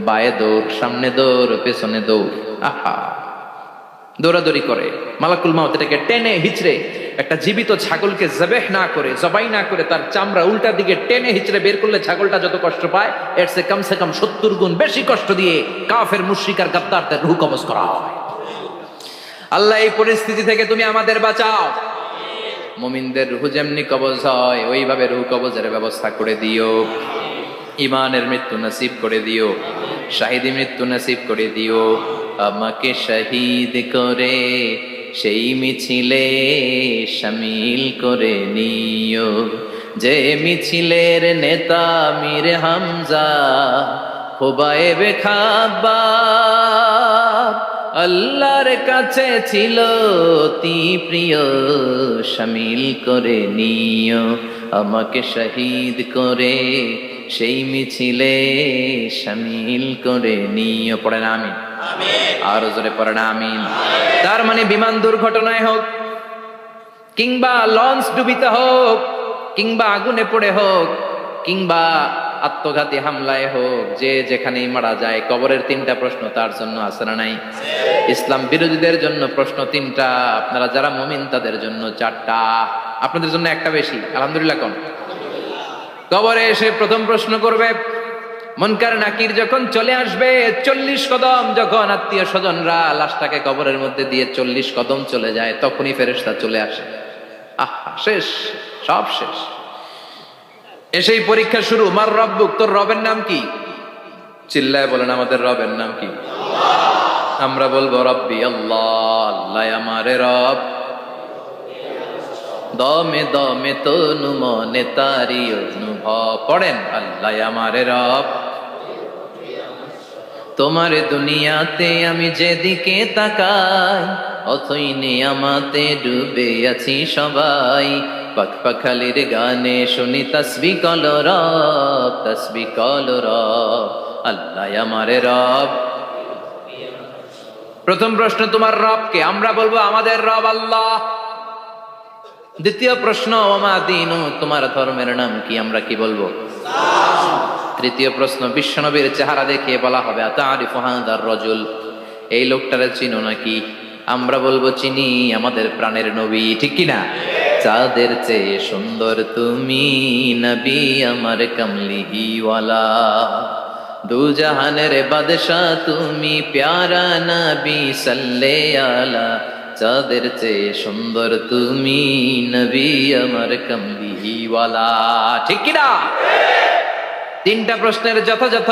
বায়ে দৌড়, সামনে দৌড়, পেছনে দৌড়, আহা দৌড়াদৌড়ি করে। মালাকুল মাউত এটাকে টেনে হিচড়ে, একটা জীবিত ছাগলকে জবাই না করে তার চামড়া উল্টা দিকে টেনে হিচড়ে বের করলে ছাগলটা যত কষ্ট পায়, এর চেয়ে কমসে কম 70 গুণ বেশি কষ্ট দিয়ে কাফের মুশরিক আর গাদ্দারদের রূহ কবজ করা হয়। আল্লাহ এই পরিস্থিতি থেকে তুমি আমাদের বাঁচাও। মুমিনদের রূহ যেমনি কবজ হয় ওইভাবে রূহ কবজের ব্যবস্থা করে দিও। ইমানের মৃত্যু নসিব করে দিও, শাহিদি মৃত্যু নসিব করে দিও। আমাকে শহীদ করে সেই মিছিলে শামিল করে নিও, যে মিছিলের নেতা মীর হামজা হুবাইবে খাব্বাব। আল্লাহর কাছে ছিল অতি প্রিয়, শামিল করে নিও। আমাকে শহীদ করে সেই মিছিলে শামিল করে নিও। পড়েন আমিন। আরো জোরে পড়েন আমিন। তার মানে বিমান দুর্ঘটনায় হোক, কিংবা লঞ্চ ডুবিতে হোক, কিংবা আগুনে পড়ে হোক, কিংবা আত্মঘাতী হামলায় হোক, যে যেখানেই মারা যায় কবরের তিনটা প্রশ্ন তার জন্য আছে না নাই? ইসলাম বিরোধীদের জন্য প্রশ্ন তিনটা, আপনারা যারা মুমিন তাদের জন্য চারটা, আপনাদের জন্য একটা বেশি। আলহামদুলিল্লাহ কোন? কবরে এসে প্রথম প্রশ্ন করবে মুনকার নাকির যখন চলে আসবে, 40 কদম যখন আত্মীয় স্বজনরা লাশটাকে কবরের মধ্যে দিয়ে 40 কদম চলে যায়, তখনই ফেরেশতা চলে আসে। আহা, শেষ, সব শেষ। এসেই পরীক্ষা শুরু। মার রব্বুক, তোর রবের নাম কি? চিল্লায় বলেন আমাদের রবের নাম কি? আমরা বলবো রব্বি আল্লাহ, আল্লাহ আমারে রব। দমে দমে তনু মনে তারি অনুভব। পড়েন আল্লাহ আমারে রব। তোমার দুনিয়াতে আমি যেদিকে তাকাই, অথই নিয়ামতে ডুবে আছি সবাই। পাখপাখালির গানে শুনি তাসবিহ কল রব, তাসবিহ কল রব, আল্লাহ আমারে রব। প্রথম প্রশ্ন তোমার রবকে, আমরা বলবো আমাদের রব আল্লাহ। দ্বিতীয় প্রশ্ন ওমা দীনু, তোমার ধর্মের নাম কি? আমরা কি বলবো? তৃতীয় প্রশ্ন বিশ্বনবীর চেহারা দেখে বলা হবে আতারিফু হাদার রাজুল, এই লোকটারে চিনো নাকি? আমরা বলবো চিনি, আমাদের প্রাণের নবী, ঠিক কি না? চাঁদের চেয়ে সুন্দর তুমি নবী আমার কামলিওয়ালা, দু জাহানের বাদশা তুমি প্যারা নবী সাল্লে আলা। চাঁদের চেয়ে সুন্দর তুমি নবী আমার কামলিওয়ালা, ঠিক কি না? তিনটা প্রশ্নের যথাযথ